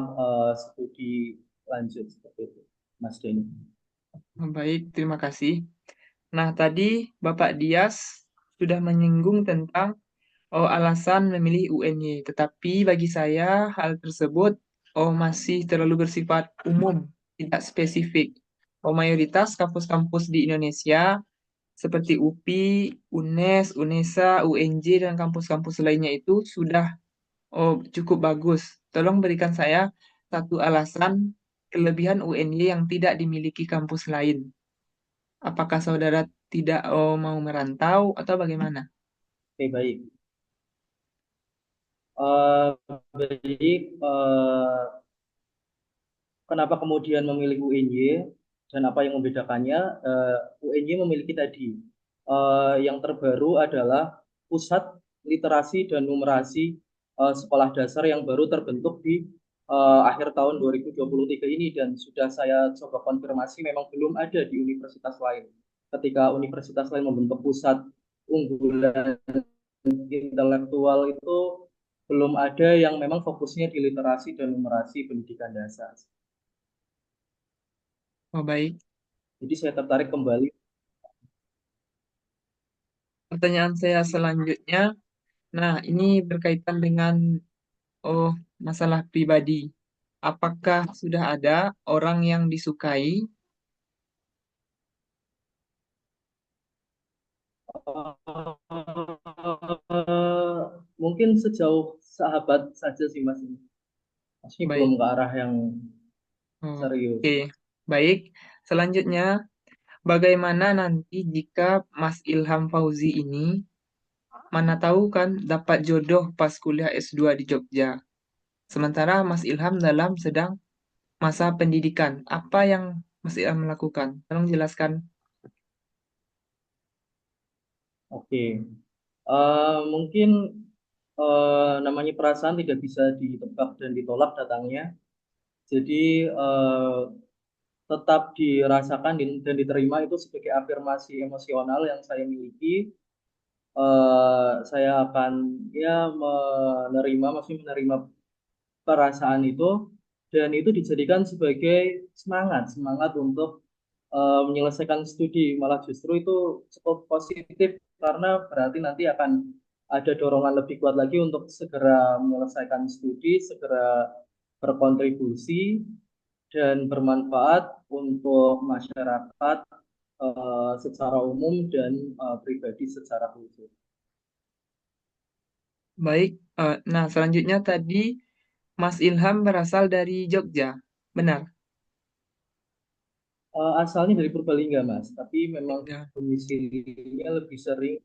studi lanjut seperti itu, Mas Denny. Baik, terima kasih. Nah, tadi Bapak Dias sudah menyinggung tentang alasan memilih UNY, tetapi bagi saya hal tersebut masih terlalu bersifat umum, tidak spesifik. Mayoritas kampus-kampus di Indonesia seperti UPI, UNES, UNESA, UNJ, dan kampus-kampus lainnya itu sudah cukup bagus. Tolong berikan saya satu alasan kelebihan UNY yang tidak dimiliki kampus lain. Apakah saudara tidak mau merantau atau bagaimana? Oke, baik. Baik, kenapa kemudian memilih UNY dan apa yang membedakannya? UNY memiliki tadi yang terbaru adalah pusat literasi dan numerasi sekolah dasar yang baru terbentuk di akhir tahun 2023 ini dan sudah saya coba konfirmasi memang belum ada di universitas lain. Ketika universitas lain membentuk pusat unggulan intelektual itu belum ada yang memang fokusnya di literasi dan numerasi pendidikan dasar. Oh, baik. Jadi saya tertarik kembali. Pertanyaan saya selanjutnya, nah ini berkaitan dengan oh masalah pribadi. Apakah sudah ada orang yang disukai? Mungkin sejauh sahabat saja sih Mas. Masih belum Baik. ke arah yang Oh, serius. oke, baik. Selanjutnya, bagaimana nanti jika Mas Ilham Fauzi ini, mana tahu kan dapat jodoh pas kuliah S2 di Jogja. Sementara Mas Ilham dalam sedang masa pendidikan. Apa yang Mas Ilham lakukan? Tolong jelaskan. Oke. Mungkin namanya perasaan tidak bisa ditebak dan ditolak datangnya. Jadi tetap dirasakan dan diterima itu sebagai afirmasi emosional yang saya miliki. Saya akan ya menerima, maksudnya menerima perasaan itu dan itu dijadikan sebagai semangat untuk menyelesaikan studi. Malah justru itu cukup positif karena berarti nanti akan ada dorongan lebih kuat lagi untuk segera menyelesaikan studi, segera berkontribusi dan bermanfaat untuk masyarakat secara umum dan pribadi secara khusus. Baik, nah selanjutnya tadi Mas Ilham berasal dari Jogja, benar? Asalnya dari Purbalingga, Mas, tapi memang Jogja. domisilinya lebih sering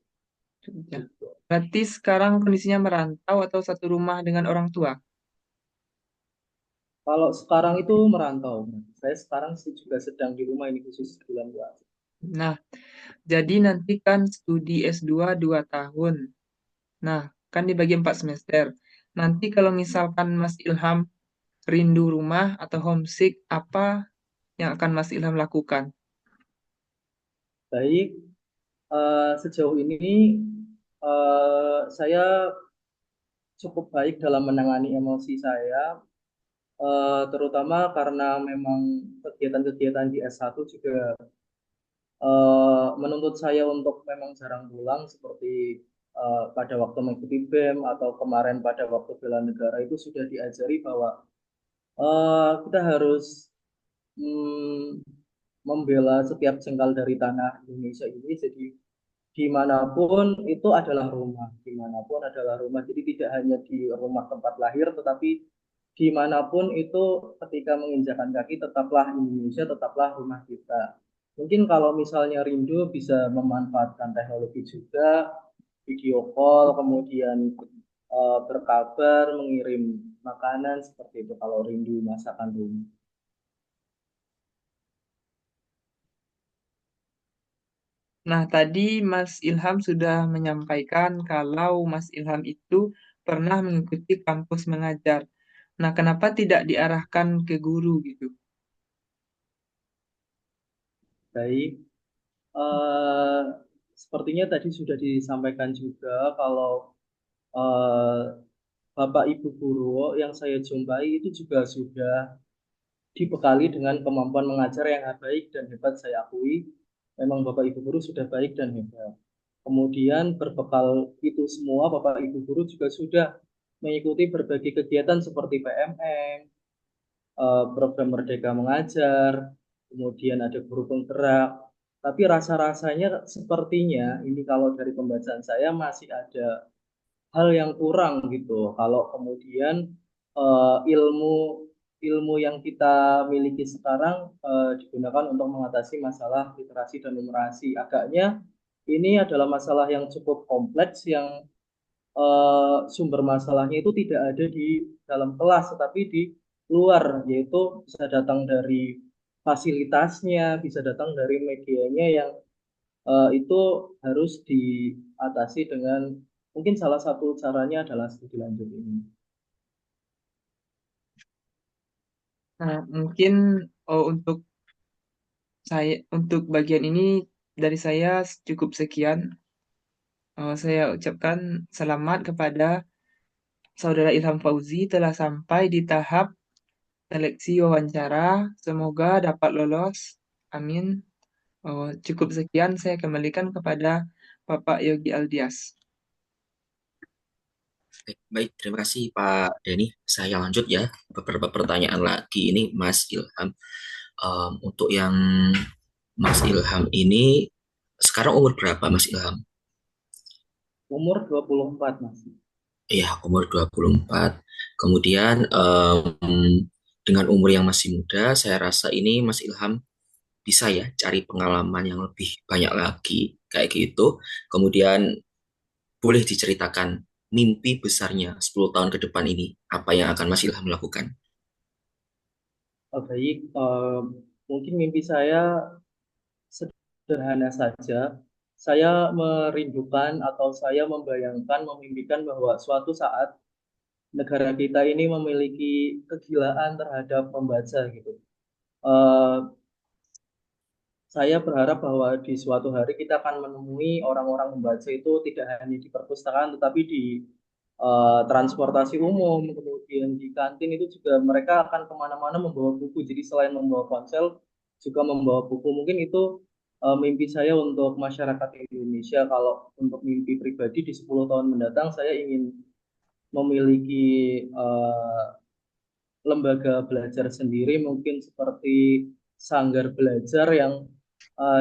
Jogja. gitu. Berarti sekarang kondisinya merantau atau satu rumah dengan orang tua? Kalau sekarang itu merantau, Mas. Saya sekarang sih juga sedang di rumah ini khusus bulan puasa. Nah, jadi nanti kan studi S2 2 tahun. Nah, kan dibagi 4 semester. Nanti kalau misalkan Mas Ilham rindu rumah atau homesick, apa yang akan Mas Ilham lakukan? Baik, sejauh ini saya cukup baik dalam menangani emosi saya, terutama karena memang kegiatan-kegiatan di S1 juga menuntut saya untuk memang jarang pulang seperti pada waktu mengikuti BEM atau kemarin pada waktu bela negara itu sudah diajari bahwa kita harus mm, membela setiap jengkal dari tanah Indonesia ini. Jadi dimanapun itu adalah rumah, dimanapun adalah rumah. Jadi tidak hanya di rumah tempat lahir, tetapi dimanapun itu ketika menginjakan kaki tetaplah Indonesia, tetaplah rumah kita. Mungkin kalau misalnya rindu bisa memanfaatkan teknologi juga, video call, kemudian berkabar, mengirim makanan seperti itu kalau rindu masakan rumah. Nah, tadi Mas Ilham sudah menyampaikan kalau Mas Ilham itu pernah mengikuti kampus mengajar. Nah, kenapa tidak diarahkan ke guru gitu? Baik, eh, sepertinya tadi sudah disampaikan juga kalau eh, Bapak Ibu guru yang saya jumpai itu juga sudah dibekali dengan kemampuan mengajar yang baik dan hebat saya akui. Memang Bapak Ibu guru sudah baik dan hebat. Kemudian berbekal itu semua Bapak Ibu guru juga sudah mengikuti berbagai kegiatan seperti PMM, program Merdeka Mengajar, kemudian ada guru penggerak. Tapi rasa-rasanya sepertinya ini kalau dari pembacaan saya masih ada hal yang kurang gitu. Kalau kemudian ilmu ilmu yang kita miliki sekarang digunakan untuk mengatasi masalah literasi dan numerasi. Agaknya ini adalah masalah yang cukup kompleks yang sumber masalahnya itu tidak ada di dalam kelas, tetapi di luar, yaitu bisa datang dari fasilitasnya, bisa datang dari medianya yang itu harus diatasi dengan mungkin salah satu caranya adalah studi lanjut ini. Nah, mungkin untuk untuk bagian ini dari saya cukup sekian. Saya ucapkan selamat kepada Saudara Ilham Fauzi telah sampai di tahap seleksi wawancara. Semoga dapat lolos. Amin. Cukup sekian saya kembalikan kepada Bapak Yogi Aldias. Baik, terima kasih Pak Denny. Saya lanjut ya, beberapa pertanyaan lagi ini Mas Ilham. Untuk yang Mas Ilham ini sekarang umur berapa Mas Ilham? Umur 24 masih. Ya, umur 24. Kemudian dengan umur yang masih muda, saya rasa ini Mas Ilham bisa ya cari pengalaman yang lebih banyak lagi kayak gitu. Kemudian boleh diceritakan mimpi besarnya 10 tahun ke depan ini, apa yang akan Mas Ilham lakukan? Baik, mungkin mimpi saya sederhana saja. Saya merindukan atau saya membayangkan, memimpikan bahwa suatu saat negara kita ini memiliki kegilaan terhadap membaca gitu. Eh, saya berharap bahwa di suatu hari kita akan menemui orang-orang membaca itu tidak hanya di perpustakaan, tetapi di transportasi umum, kemudian di kantin itu juga mereka akan kemana-mana membawa buku. Jadi selain membawa ponsel, juga membawa buku. Mungkin itu mimpi saya untuk masyarakat Indonesia. Kalau untuk mimpi pribadi di 10 tahun mendatang, saya ingin memiliki eh, lembaga belajar sendiri, mungkin seperti sanggar belajar yang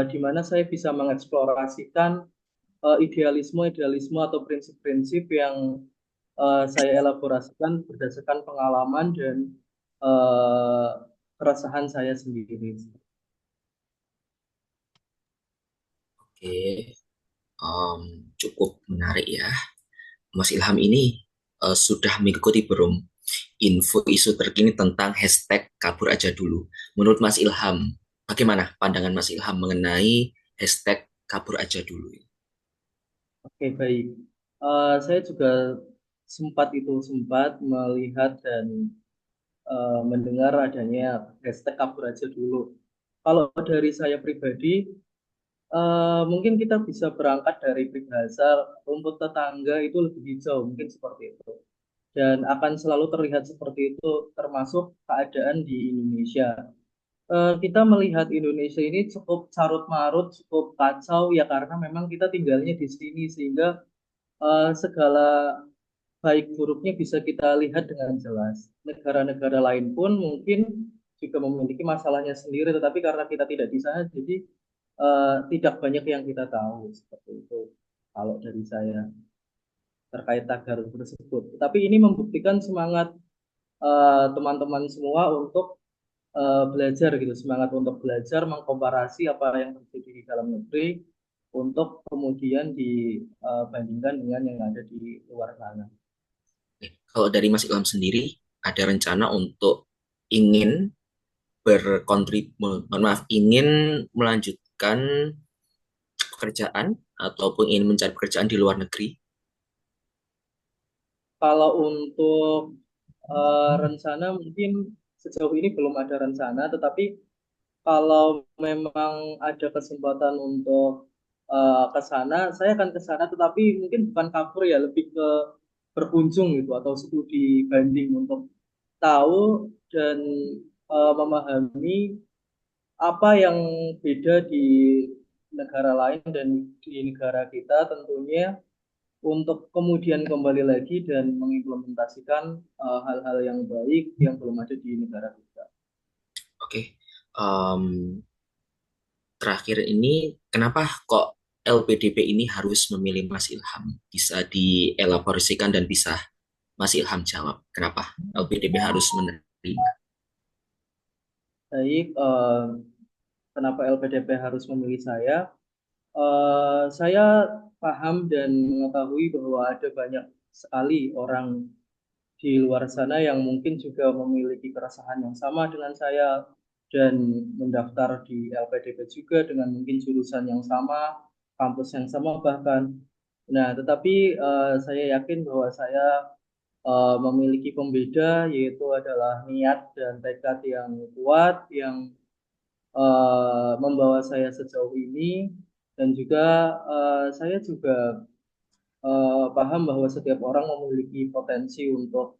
di mana saya bisa mengeksplorasikan idealisme-idealisme atau prinsip-prinsip yang saya elaborasikan berdasarkan pengalaman dan eh, keresahan saya sendiri. Oke, cukup menarik ya. Mas Ilham ini sudah mengikuti belum info isu terkini tentang hashtag kabur aja dulu. Menurut Mas Ilham, bagaimana pandangan Mas Ilham mengenai hashtag kabur aja dulu? Oke, baik. Saya juga sempat melihat dan mendengar adanya hashtag kabur aja dulu. Kalau dari saya pribadi, mungkin kita bisa berangkat dari peribahasa rumput tetangga itu lebih hijau, mungkin seperti itu. Dan akan selalu terlihat seperti itu, termasuk keadaan di Indonesia. Kita melihat Indonesia ini cukup carut marut, cukup kacau ya karena memang kita tinggalnya di sini sehingga segala baik buruknya bisa kita lihat dengan jelas. Negara-negara lain pun mungkin juga memiliki masalahnya sendiri, tetapi karena kita tidak di sana, jadi tidak banyak yang kita tahu seperti itu. Kalau dari saya terkait tagar tersebut, tapi ini membuktikan semangat teman-teman semua untuk belajar gitu, semangat untuk belajar, mengkomparasi apa yang terjadi di dalam negeri untuk kemudian dibandingkan dengan yang ada di luar sana. Kalau dari Mas Ilham sendiri, ada rencana untuk ingin ingin melanjutkan pekerjaan ataupun ingin mencari pekerjaan di luar negeri? Kalau untuk rencana mungkin sejauh ini belum ada rencana, tetapi kalau memang ada kesempatan untuk ke sana, saya akan ke sana, tetapi mungkin bukan kabur ya, lebih ke berkunjung gitu atau studi banding untuk tahu dan memahami apa yang beda di negara lain dan di negara kita tentunya untuk kemudian kembali lagi dan mengimplementasikan hal-hal yang baik yang belum ada di negara kita. Oke, Em, terakhir ini kenapa kok LPDP ini harus memilih Mas Ilham? Bisa dielaborasikan dan bisa Mas Ilham jawab. Kenapa LPDP harus menerima? Baik, kenapa LPDP harus memilih saya? Saya paham dan mengetahui bahwa ada banyak sekali orang di luar sana yang mungkin juga memiliki keresahan yang sama dengan saya dan mendaftar di LPDP juga dengan mungkin jurusan yang sama, kampus yang sama bahkan. Nah, tetapi saya yakin bahwa saya memiliki pembeda yaitu adalah niat dan tekad yang kuat yang membawa saya sejauh ini dan juga saya juga paham bahwa setiap orang memiliki potensi untuk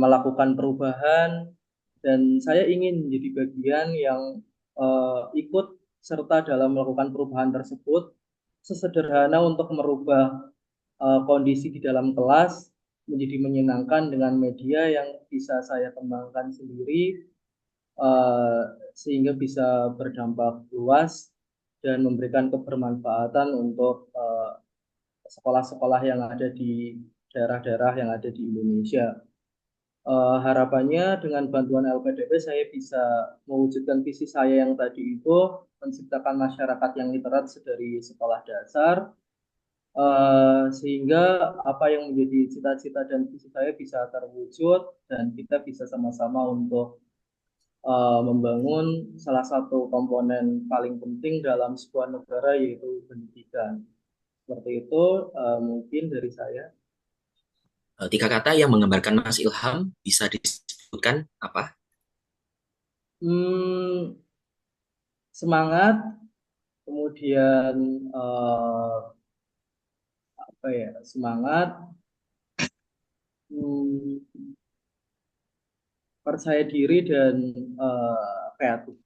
melakukan perubahan dan saya ingin menjadi bagian yang ikut serta dalam melakukan perubahan tersebut sesederhana untuk merubah kondisi di dalam kelas menjadi menyenangkan dengan media yang bisa saya kembangkan sendiri eh, sehingga bisa berdampak luas dan memberikan kebermanfaatan untuk sekolah-sekolah yang ada di daerah-daerah yang ada di Indonesia. Harapannya dengan bantuan LPDP saya bisa mewujudkan visi saya yang tadi itu menciptakan masyarakat yang literat dari sekolah dasar, sehingga apa yang menjadi cita-cita dan visi saya bisa terwujud dan kita bisa sama-sama untuk membangun salah satu komponen paling penting dalam sebuah negara yaitu pendidikan. Seperti itu mungkin dari saya. Tiga kata yang menggambarkan Mas Ilham bisa disebutkan apa? Hmm, Semangat, kemudian apa ya, semangat, hmm, percaya diri dan kreatif.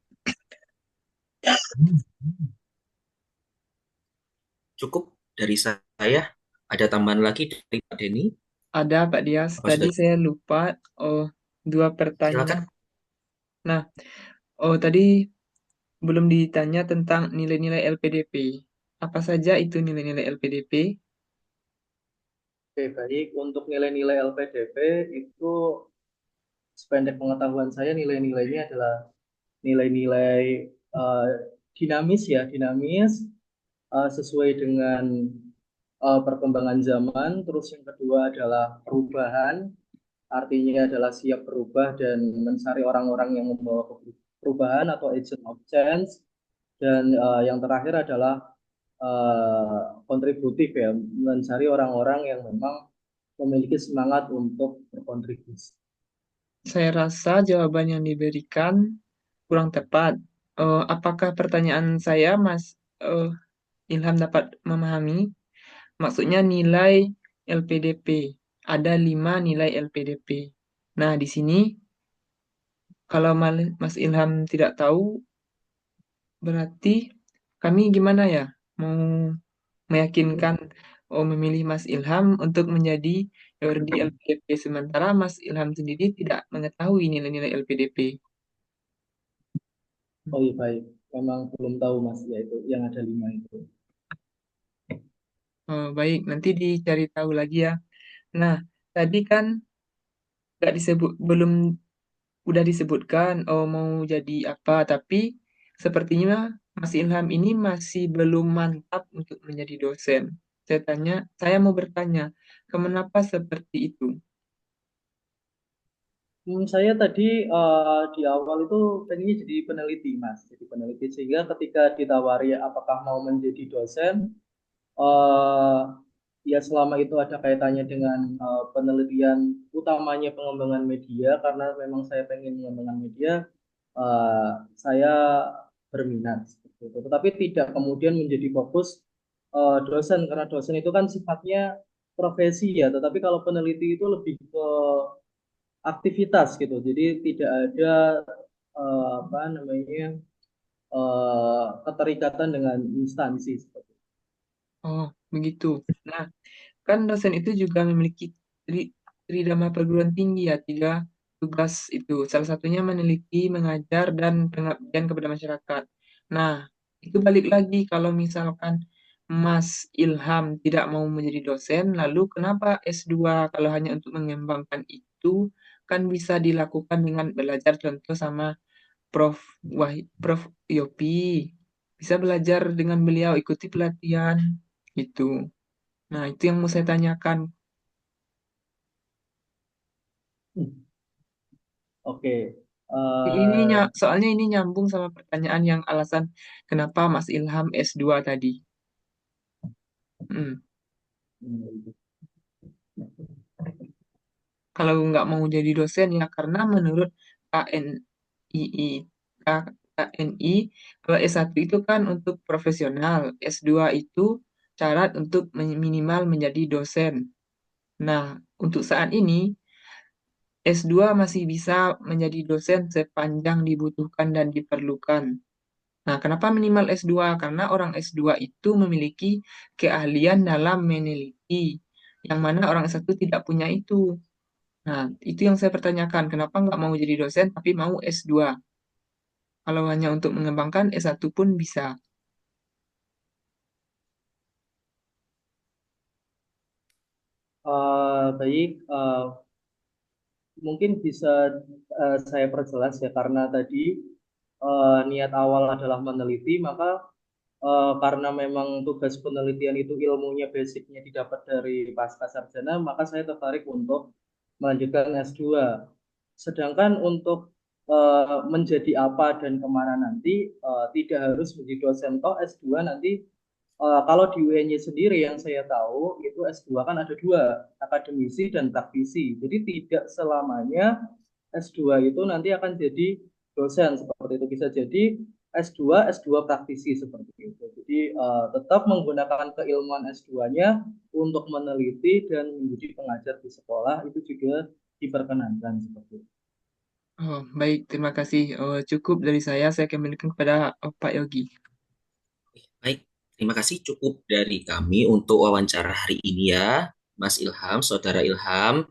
Cukup dari saya. Ada tambahan lagi dari Pak Denny? Ada Pak Dias, Apa tadi sudah? saya lupa oh, dua pertanyaan. Silakan. Nah, tadi belum ditanya tentang nilai-nilai LPDP. Apa saja itu nilai-nilai LPDP? Oke, baik. Untuk nilai-nilai LPDP itu sependek pengetahuan saya nilai-nilainya adalah nilai-nilai eh, dinamis ya, dinamis sesuai dengan perkembangan zaman. Terus yang kedua adalah perubahan, artinya adalah siap berubah dan mencari orang-orang yang membawa perubahan atau agent of change. Dan yang terakhir adalah kontributif ya, mencari orang-orang yang memang memiliki semangat untuk berkontribusi. Saya rasa jawaban yang diberikan kurang tepat. Apakah pertanyaan saya, Mas Ilham dapat memahami? Maksudnya nilai LPDP. Ada 5 nilai LPDP. Nah, di sini kalau Mas Ilham tidak tahu, berarti kami gimana ya? Mau meyakinkan memilih Mas Ilham untuk menjadi HRD LPDP sementara Mas Ilham sendiri tidak mengetahui nilai-nilai LPDP. Oh iya baik, memang belum tahu Mas ya itu yang ada 5 itu. Baik, nanti dicari tahu lagi ya. Nah, tadi kan nggak disebut, belum udah disebutkan mau jadi apa, tapi sepertinya Mas Ilham ini masih belum mantap untuk menjadi dosen. Saya mau bertanya, kenapa seperti itu? Saya tadi di awal itu pengennya jadi peneliti Mas, jadi peneliti sehingga ketika ditawari apakah mau menjadi dosen, eh ya selama itu ada kaitannya dengan penelitian utamanya pengembangan media karena memang saya pengen mengembangkan media, eh, saya berminat seperti itu. Tetapi tidak kemudian menjadi fokus dosen karena dosen itu kan sifatnya profesi ya, tetapi kalau peneliti itu lebih ke aktivitas gitu. Jadi tidak ada apa namanya keterikatan dengan instansi seperti itu. Oh, begitu. Nah, kan dosen itu juga memiliki tri- tridharma perguruan tinggi ya, tiga tugas itu. Salah satunya meneliti, mengajar, dan pengabdian kepada masyarakat. Nah, itu balik lagi kalau misalkan Mas Ilham tidak mau menjadi dosen, lalu kenapa S2 kalau hanya untuk mengembangkan itu kan bisa dilakukan dengan belajar contoh sama Prof. Yopi. Bisa belajar dengan beliau, ikuti pelatihan gitu. Nah, itu yang mau saya tanyakan. Oke. Soalnya ini nyambung sama pertanyaan yang alasan kenapa Mas Ilham S2 tadi. Hmm. Kalau nggak mau jadi dosen ya karena menurut KNII, KNI, kalau S1 itu kan untuk profesional, S2 itu syarat untuk minimal menjadi dosen. Nah, untuk saat ini S2 masih bisa menjadi dosen sepanjang dibutuhkan dan diperlukan. Nah, kenapa minimal S2? Karena orang S2 itu memiliki keahlian dalam meneliti, yang mana orang S1 tidak punya itu. Nah, itu yang saya pertanyakan, kenapa nggak mau jadi dosen tapi mau S2? Kalau hanya untuk mengembangkan S1 pun bisa. Baik. mungkin bisa saya perjelas ya karena tadi niat awal adalah meneliti, maka karena memang tugas penelitian itu ilmunya basicnya didapat dari pasca sarjana, maka saya tertarik untuk melanjutkan S2. Sedangkan untuk menjadi apa dan kemana nanti, tidak harus menjadi dosen toh S2 nanti. Kalau di UNY sendiri yang saya tahu itu S2 kan ada dua, akademisi dan praktisi. Jadi tidak selamanya S2 itu nanti akan jadi dosen seperti itu, bisa jadi S2 S2 praktisi seperti itu. Jadi tetap menggunakan keilmuan S2-nya untuk meneliti dan menjadi pengajar di sekolah itu juga diperkenankan seperti itu. Oh, baik, terima kasih. Cukup dari saya kembalikan kepada Pak Yogi. Baik, terima kasih cukup dari kami untuk wawancara hari ini ya, Mas Ilham, Saudara Ilham.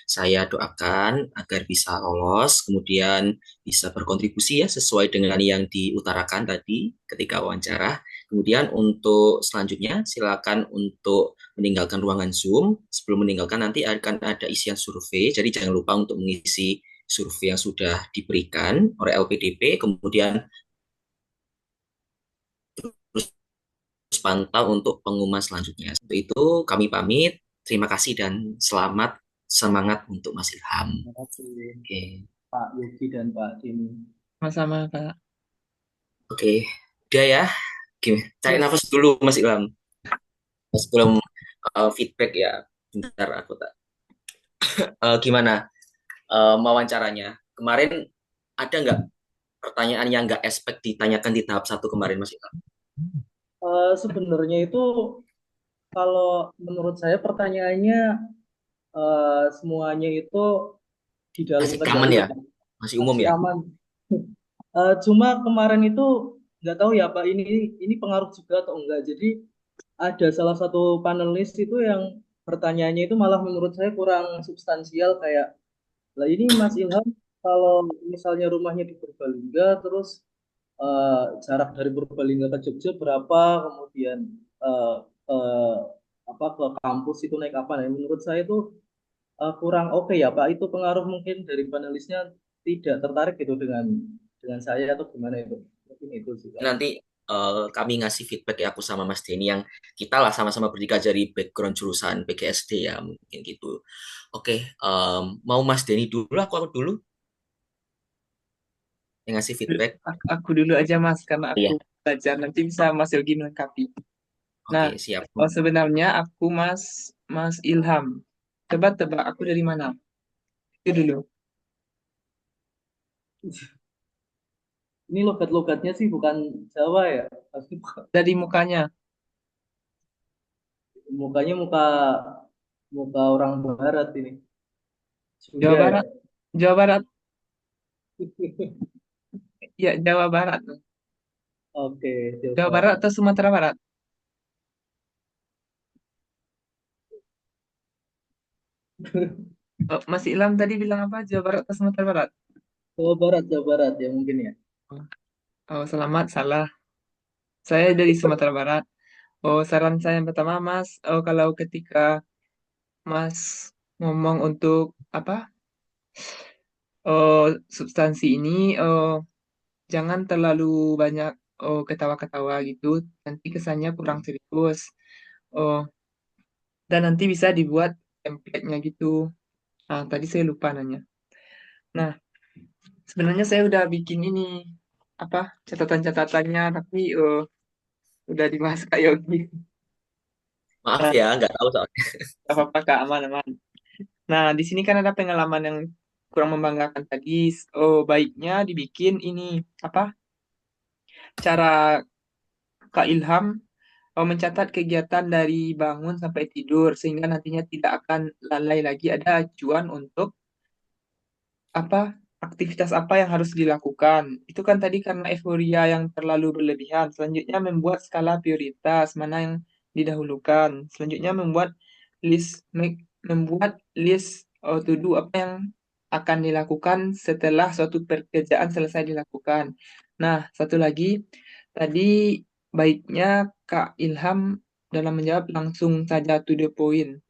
Saya doakan agar bisa lolos, kemudian bisa berkontribusi ya sesuai dengan yang diutarakan tadi ketika wawancara. Kemudian untuk selanjutnya silakan untuk meninggalkan ruangan Zoom. Sebelum meninggalkan nanti akan ada isian survei, jadi jangan lupa untuk mengisi survei yang sudah diberikan oleh LPDP, kemudian terus pantau untuk pengumuman selanjutnya. Untuk itu kami pamit. Terima kasih dan selamat semangat untuk Mas Ilham. Terima kasih Oke, Pak Yogi dan Pak Dini. Sama-sama, Kak. oke, udah ya. Cari Ya, nafas dulu Mas Ilham. Sebelum feedback ya. Bentar aku tak. Gimana wawancaranya? Kemarin ada nggak pertanyaan yang nggak expect ditanyakan di tahap satu kemarin Mas Ilham? Sebenarnya itu kalau menurut saya pertanyaannya semuanya itu di dalam Masih common kendali ya? ya, Masih umum masih ya? aman. Cuma kemarin itu nggak tahu ya Pak, ini pengaruh juga atau enggak. Jadi ada salah satu panelis itu yang pertanyaannya itu malah menurut saya kurang substansial kayak, lah ini Mas Ilham kalau misalnya rumahnya di Purbalingga terus jarak dari Purbalingga ke Jogja berapa, kemudian eh, eh, apa ke kampus itu naik apa? Nah, menurut saya itu kurang oke ya Pak. Itu pengaruh mungkin dari panelisnya tidak tertarik gitu dengan saya atau gimana itu. Mungkin itu sih Pak. Nanti kami ngasih feedback ya aku sama Mas Denny yang kita lah sama-sama berdikah dari background jurusan PGSD ya mungkin gitu. Oke, mau Mas Denny dulu, aku dulu yang ngasih feedback. aku dulu aja, Mas, karena aku Iya, belajar. Nanti bisa Mas Yogi melengkapi. Nah, oke siap. sebenarnya aku Mas Ilham. Coba tebak aku dari mana? Itu dulu. Ini logat-logatnya sih bukan Jawa ya. Pasti Dari mukanya. mukanya muka muka orang barat ini. Jawa Sunda ya. Barat. Jawa Barat. Ya, Jawa Barat. Oke, Jawa Jawa Barat Barat. atau Sumatera Barat? Mas Ilham tadi bilang apa? Jawa Barat atau Sumatera Barat? Jawa Barat ya mungkin ya. Oh, selamat, salah. Saya dari Sumatera Barat. Oh, saran saya yang pertama, Mas, kalau ketika Mas ngomong untuk apa? Substansi ini, jangan terlalu banyak ketawa-ketawa gitu. Nanti kesannya kurang serius. Oh, dan nanti bisa dibuat template-nya gitu. Nah, tadi saya lupa nanya. Nah, sebenarnya saya udah bikin ini apa catatan-catatannya, tapi udah dibahas Kak Yogi. Maaf Nah, ya, nggak tahu soalnya. gak apa-apa Kak, aman-aman. Nah, di sini kan ada pengalaman yang kurang membanggakan tadi. Oh, baiknya dibikin ini apa? Cara Kak Ilham mencatat kegiatan dari bangun sampai tidur sehingga nantinya tidak akan lalai lagi ada acuan untuk apa aktivitas apa yang harus dilakukan. Itu kan tadi karena euforia yang terlalu berlebihan. Selanjutnya membuat skala prioritas mana yang didahulukan. Selanjutnya membuat list to do apa yang akan dilakukan setelah suatu pekerjaan selesai dilakukan. Nah, satu lagi tadi baiknya Kak Ilham dalam menjawab langsung saja to the point.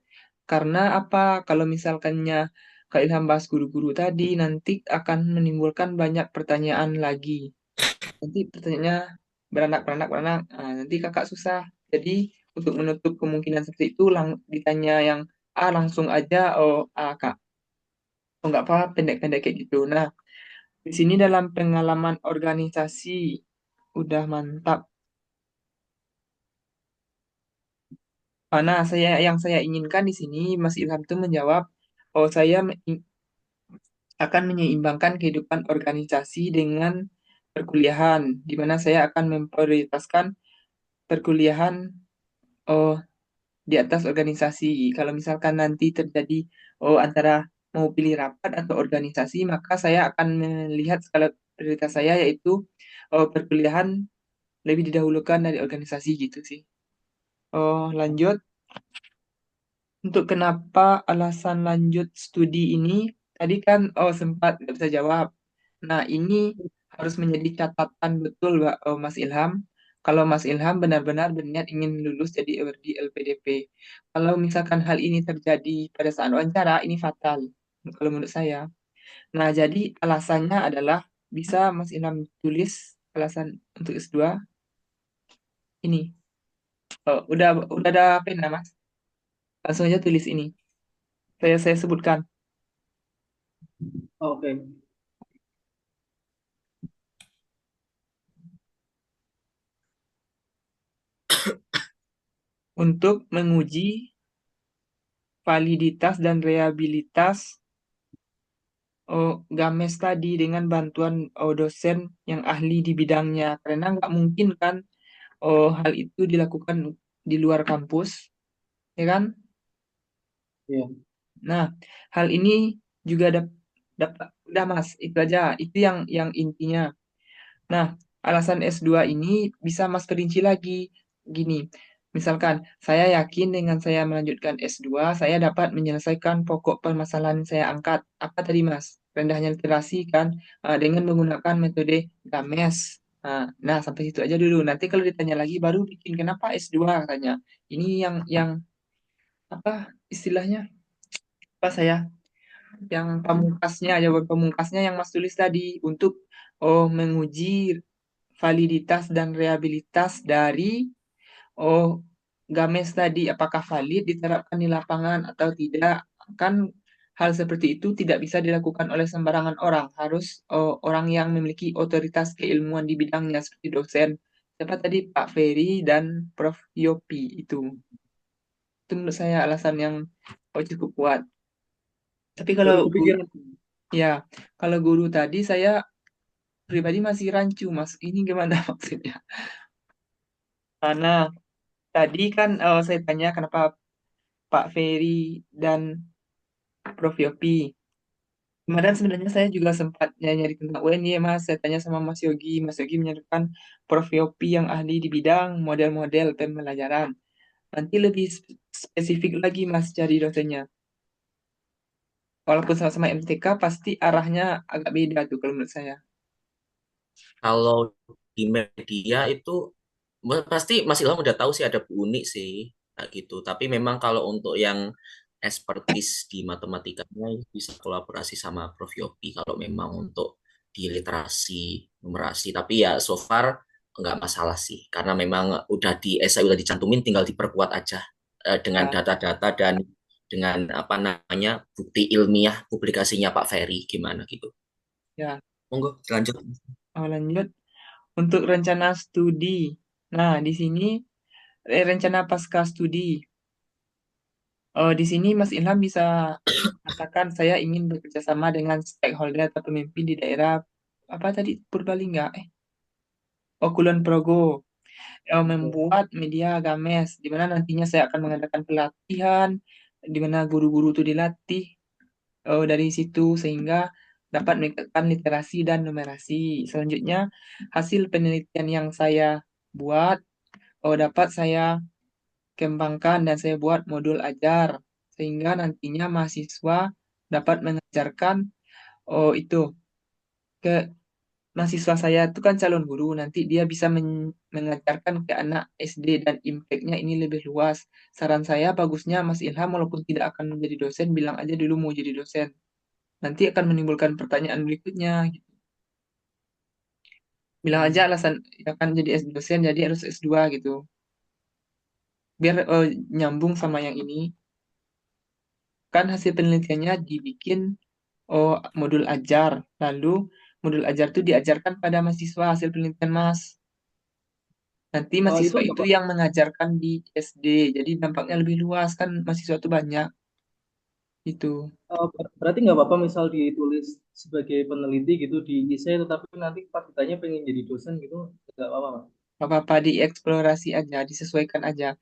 Karena apa? Kalau misalkannya Kak Ilham bahas guru-guru tadi, nanti akan menimbulkan banyak pertanyaan lagi. Nanti pertanyaannya beranak-beranak, nanti kakak susah. Jadi untuk menutup kemungkinan seperti itu, ditanya yang A langsung aja, oh A kak, oh nggak apa, pendek-pendek kayak gitu. Nah, di sini dalam pengalaman organisasi, udah mantap. Nah, yang saya inginkan di sini, Mas Ilham itu menjawab, oh saya akan menyeimbangkan kehidupan organisasi dengan perkuliahan, di mana saya akan memprioritaskan perkuliahan oh di atas organisasi. Kalau misalkan nanti terjadi antara mau pilih rapat atau organisasi, maka saya akan melihat skala prioritas saya yaitu perkuliahan lebih didahulukan dari organisasi gitu sih. Oh, lanjut. Untuk kenapa alasan lanjut studi ini, tadi kan sempat nggak bisa jawab. Nah, ini harus menjadi catatan betul, Mas Ilham. Kalau Mas Ilham benar-benar berniat ingin lulus jadi di LPDP. Kalau misalkan hal ini terjadi pada saat wawancara, ini fatal. Kalau menurut saya. Nah, jadi alasannya adalah bisa Mas Ilham tulis alasan untuk S2 ini. Udah ada pena, Mas. Langsung aja tulis ini. Saya sebutkan. Oke. Untuk menguji validitas dan reliabilitas Games tadi dengan bantuan dosen yang ahli di bidangnya. Karena nggak mungkin kan hal itu dilakukan di luar kampus, ya kan? Iya. Nah, hal ini juga dapat udah Mas, itu aja. Itu yang intinya. Nah, alasan S2 ini bisa Mas perinci lagi. Gini, misalkan saya yakin dengan saya melanjutkan S2, saya dapat menyelesaikan pokok permasalahan yang saya angkat. Apa tadi Mas? Rendahnya literasi kan dengan menggunakan metode GAMES. Nah, sampai situ aja dulu. Nanti kalau ditanya lagi baru bikin kenapa S2 katanya. Ini yang apa istilahnya? Apa saya? Yang pamungkasnya, jawaban pamungkasnya yang Mas tulis tadi untuk menguji validitas dan reliabilitas dari Games tadi apakah valid diterapkan di lapangan atau tidak. Kan hal seperti itu tidak bisa dilakukan oleh sembarangan orang, harus orang yang memiliki otoritas keilmuan di bidangnya seperti dosen. Siapa tadi Pak Ferry dan Prof. Yopi itu menurut saya alasan yang cukup kuat. Tapi kalau Baru guru, kepikiran. ya, kalau guru tadi saya pribadi masih rancu, Mas. Ini gimana maksudnya? Karena tadi kan saya tanya kenapa Pak Ferry dan Prof. Yopi. Kemarin sebenarnya saya juga sempat nyari tentang UNY, Mas. Saya tanya sama Mas Yogi. Mas Yogi menyatakan Prof. Yopi yang ahli di bidang model-model pembelajaran. Nanti lebih spesifik lagi, Mas, cari dosennya. Walaupun sama-sama MTK, pasti arahnya agak beda tuh kalau menurut saya. Kalau di media itu pasti Mas Ilham udah tahu sih ada Bu Uni sih kayak gitu. Tapi memang kalau untuk yang expertise di matematikanya bisa kolaborasi sama Prof Yopi kalau memang untuk di literasi, numerasi. Tapi ya so far nggak masalah sih karena memang udah di SI udah dicantumin tinggal diperkuat aja dengan Ya, data-data dan dengan apa namanya bukti ilmiah publikasinya Pak Ferry gimana gitu. ya. Monggo lanjut. Lanjut untuk rencana studi. Nah, di sini rencana pasca studi. Di sini Mas Ilham bisa katakan saya ingin bekerja sama dengan stakeholder atau pemimpin di daerah apa tadi Purbalingga, Kulon Progo, Oke. membuat media Games, di mana nantinya saya akan mengadakan pelatihan, di mana guru-guru itu dilatih dari situ sehingga dapat meningkatkan literasi dan numerasi. Selanjutnya, hasil penelitian yang saya buat dapat saya kembangkan dan saya buat modul ajar sehingga nantinya mahasiswa dapat mengajarkan itu ke mahasiswa saya itu kan calon guru nanti dia bisa mengajarkan ke anak SD dan impact-nya ini lebih luas. Saran saya bagusnya Mas Ilham walaupun tidak akan menjadi dosen bilang aja dulu mau jadi dosen. nanti akan menimbulkan pertanyaan berikutnya. Bilang aja Hmm. alasan ya kan jadi dosen jadi harus S2 gitu. Biar nyambung sama yang ini. Kan hasil penelitiannya dibikin modul ajar. Lalu modul ajar itu diajarkan pada mahasiswa hasil penelitian Mas. Nanti Itu mahasiswa nggak itu Pak? yang mengajarkan di SD. Jadi dampaknya lebih luas kan mahasiswa itu banyak itu. Berarti nggak apa-apa misal ditulis sebagai peneliti gitu di essay, tetapi nanti pas ditanya pengen jadi dosen gitu, nggak apa-apa Pak? Apa-apa dieksplorasi aja, disesuaikan aja.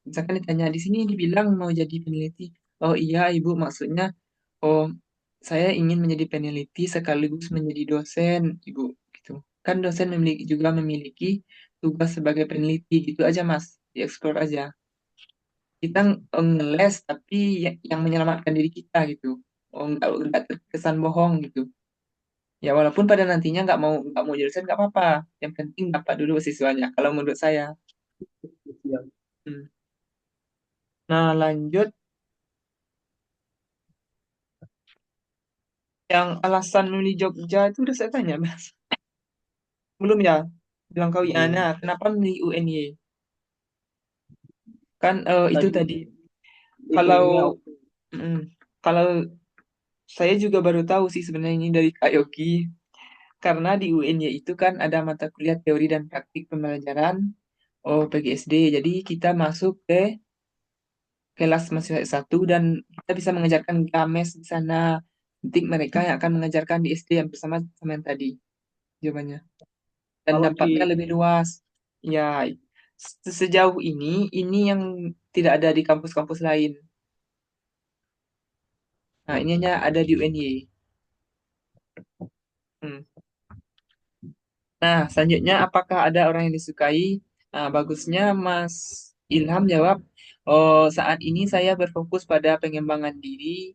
Misalkan ditanya di sini dibilang mau jadi peneliti. Oh iya Ibu, maksudnya oh saya ingin menjadi peneliti sekaligus menjadi dosen, Ibu gitu. Kan dosen juga memiliki tugas sebagai peneliti gitu aja Mas. Dieksplor aja. Kita ngeles tapi yang menyelamatkan diri kita gitu. Oh nggak terkesan bohong gitu. Ya walaupun pada nantinya nggak mau jadi dosen nggak apa-apa. Yang penting dapat dulu siswanya. Kalau menurut saya. Siap. Hmm. Nah lanjut yang alasan memilih Jogja itu udah saya tanya Mas. Belum ya? Bilang kau ya. Nah Belum. kenapa memilih UNY? Kan itu Tadi tadi. Kalau ekonominya oke. mm, kalau saya juga baru tahu sih sebenarnya ini dari Kak Yogi. Karena di UNY itu kan ada mata kuliah teori dan praktik pembelajaran PGSD. Jadi kita masuk ke kelas mahasiswa S1 dan kita bisa mengajarkan GAMES di sana. Nanti mereka yang akan mengajarkan di SD yang bersama sama yang tadi jawabannya. Dan Kalau di dampaknya lebih luas. Ya, sejauh ini yang tidak ada di kampus-kampus lain. Nah, ini hanya ada di UNY. Hmm. Nah, selanjutnya apakah ada orang yang disukai? Nah, bagusnya Mas Ilham jawab, oh saat ini saya berfokus pada pengembangan diri.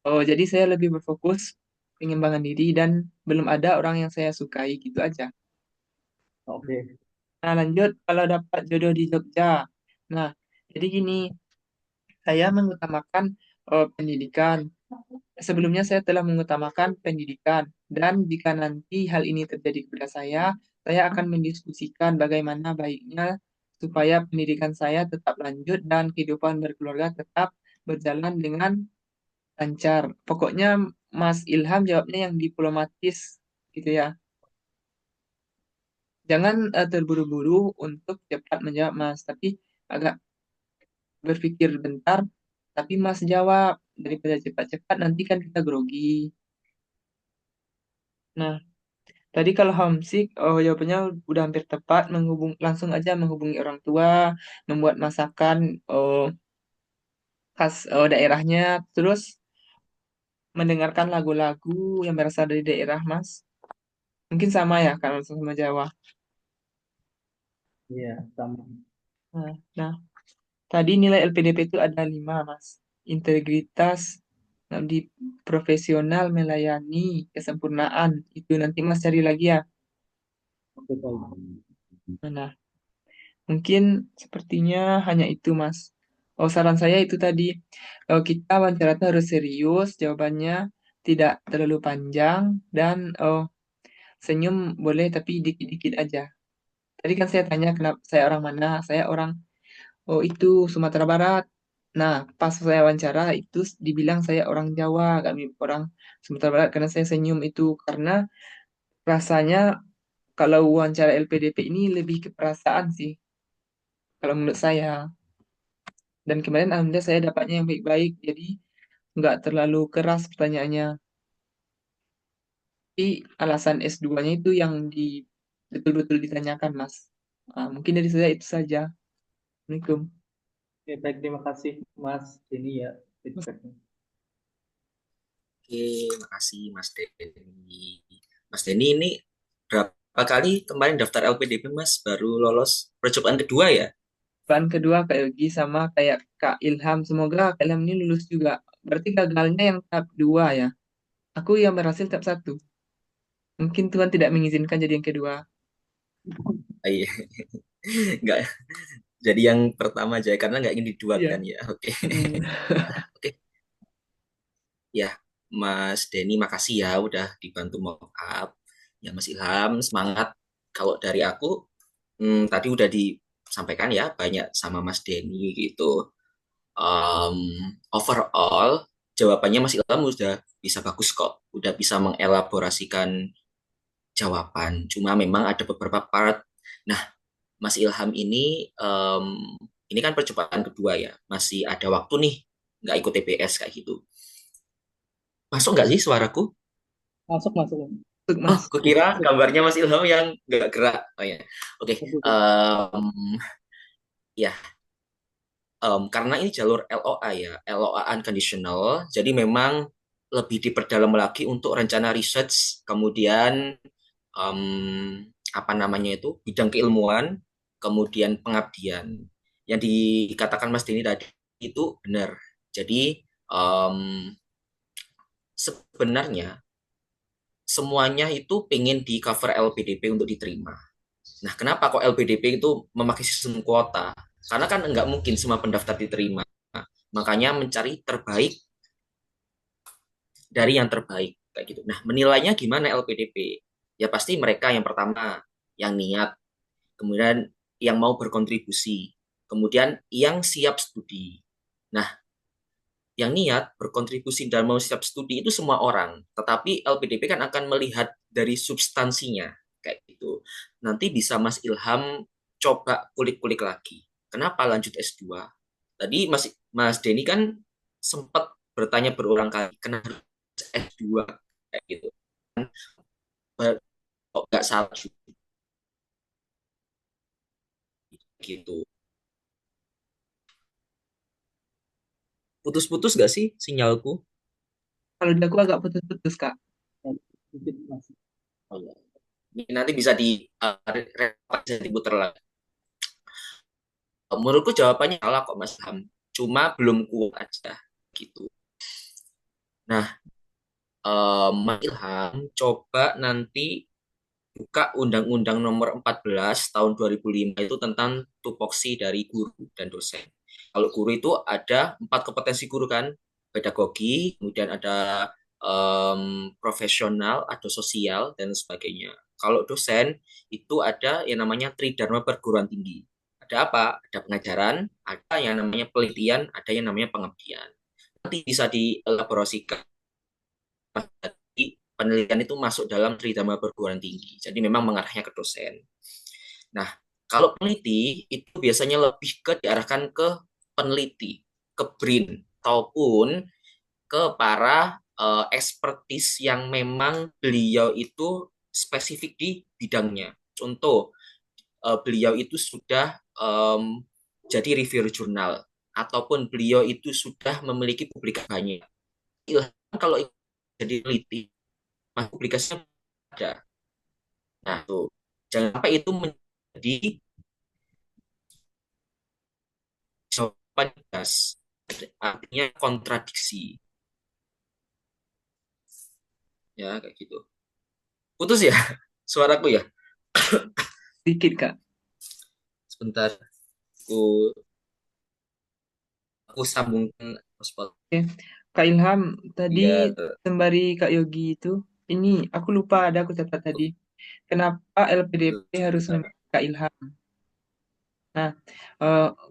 Oh, jadi saya lebih berfokus pengembangan diri dan belum ada orang yang saya sukai gitu aja. oke. Nah, lanjut kalau dapat jodoh di Jogja. Nah, jadi gini, saya mengutamakan pendidikan. Sebelumnya saya telah mengutamakan pendidikan dan jika nanti hal ini terjadi kepada saya akan mendiskusikan bagaimana baiknya supaya pendidikan saya tetap lanjut dan kehidupan berkeluarga tetap berjalan dengan lancar. Pokoknya Mas Ilham jawabnya yang diplomatis gitu ya. Jangan terburu-buru untuk cepat menjawab Mas, tapi agak berpikir bentar, tapi Mas jawab daripada cepat-cepat nanti kan kita grogi. Nah, tadi kalau homesick, jawabannya udah hampir tepat. Langsung aja menghubungi orang tua, membuat masakan khas daerahnya, terus mendengarkan lagu-lagu yang berasal dari daerah Mas. Mungkin sama ya kalau sama Jawa. Iya, sama. Nah, tadi nilai LPDP itu ada 5 Mas. Integritas, di profesional, melayani, kesempurnaan. Itu nanti Mas cari lagi ya. Oke, baik. Nah, mungkin sepertinya hanya itu, Mas. Oh, saran saya itu tadi, kita wawancara itu harus serius, jawabannya tidak terlalu panjang, dan senyum boleh tapi dikit-dikit aja. Tadi kan saya tanya kenapa saya orang mana, saya orang, oh itu Sumatera Barat. Nah, pas saya wawancara itu dibilang saya orang Jawa, kami orang Sumatera Barat, karena saya senyum itu, karena rasanya kalau wawancara LPDP ini lebih ke perasaan sih, kalau menurut saya. Dan kemarin alhamdulillah saya dapatnya yang baik-baik, jadi nggak terlalu keras pertanyaannya. Tapi alasan S2-nya itu yang betul-betul ditanyakan, Mas. Mungkin dari saya itu saja. Assalamualaikum. Oke, baik. Terima kasih Mas Denny ya feedbacknya. Oke, makasih Mas Denny. Mas Denny ini berapa kali kemarin daftar LPDP Mas baru lolos percobaan kedua ya? Peran kedua Kak Yogi sama kayak Kak Ilham. Semoga Kak Ilham ini lulus juga. Berarti gagalnya yang tahap 2 ya. Aku yang berhasil tahap 1. Mungkin Tuhan tidak mengizinkan jadi yang kedua. Ah, iya, nggak jadi yang pertama aja karena nggak ingin Iya. diduakan ya. Oke, Mm. oke ya. Mas Denny, makasih ya udah dibantu mock up. Ya Mas Ilham, semangat. Kalau dari aku, tadi udah disampaikan ya banyak sama Mas Denny gitu. Um, Overall, jawabannya Mas Ilham udah bisa bagus kok. Udah bisa mengelaborasikan jawaban. Cuma memang ada beberapa part. Nah, Mas Ilham ini kan percobaan kedua ya. Masih ada waktu nih, nggak ikut TPS kayak gitu. Masuk nggak sih suaraku? Masuk, masuk. Untuk Oh, Mas. kukira Masuk. gambarnya Mas Ilham yang nggak gerak. Oh ya, oke. Masuk. Em, ya, karena ini jalur LOA ya, LOA unconditional. Jadi memang lebih diperdalam lagi untuk rencana research, kemudian em, apa namanya itu bidang keilmuan, kemudian pengabdian. Yang dikatakan Mas Dini tadi itu benar. Jadi sebenarnya semuanya itu pengen di cover LPDP untuk diterima. Nah, kenapa kok LPDP itu memakai sistem kuota? Karena kan nggak mungkin semua pendaftar diterima. Makanya mencari terbaik dari yang terbaik kayak gitu. Nah, menilainya gimana LPDP? Ya pasti mereka yang pertama yang niat, kemudian yang mau berkontribusi, kemudian yang siap studi. Nah, yang niat berkontribusi dan mau siap studi itu semua orang, tetapi LPDP kan akan melihat dari substansinya kayak gitu. Nanti bisa Mas Ilham coba kulik-kulik lagi. Kenapa lanjut S2? Tadi Mas Denny kan sempat bertanya berulang kali, kenapa S2 kayak gitu. Kok nggak salah gitu. Putus-putus nggak sih sinyalku? Kalau di aku agak putus-putus, Kak. Sedikit, Mas. Oh, ya. Ini nanti bisa bisa diputar lagi. Menurutku jawabannya salah kok Mas Ham. Cuma belum kuat aja gitu. Nah, Mas Ilham coba nanti buka Undang-Undang Nomor 14 Tahun 2005 itu tentang tupoksi dari guru dan dosen. Kalau guru itu ada 4 kompetensi guru kan, pedagogi, kemudian ada profesional, ada sosial dan sebagainya. Kalau dosen itu ada yang namanya Tridharma Perguruan Tinggi. Ada apa? Ada pengajaran, ada yang namanya penelitian, ada yang namanya pengabdian. Nanti bisa dielaborasikan. Jadi penelitian itu masuk dalam tridharma perguruan tinggi. Jadi memang mengarahnya ke dosen. Nah, kalau peneliti itu biasanya lebih ke diarahkan ke peneliti, ke BRIN, ataupun ke para expertise yang memang beliau itu spesifik di bidangnya. Contoh, beliau itu sudah jadi reviewer jurnal, ataupun beliau itu sudah memiliki publikasi banyak. Kalau jadi peneliti, publikasinya ada. Nah, tuh. Jangan sampai itu menjadi jawaban gas. Artinya kontradiksi. Ya, kayak gitu. Putus ya suaraku ya? Dikit, Kak. Sebentar. Aku, aku sambungkan hotspot Oke. Kak Ilham, tadi biar sembari Kak Yogi itu, ini aku lupa ada aku catat tadi. Kenapa LPDP harus sebentar. memilih Kak Ilham? Nah,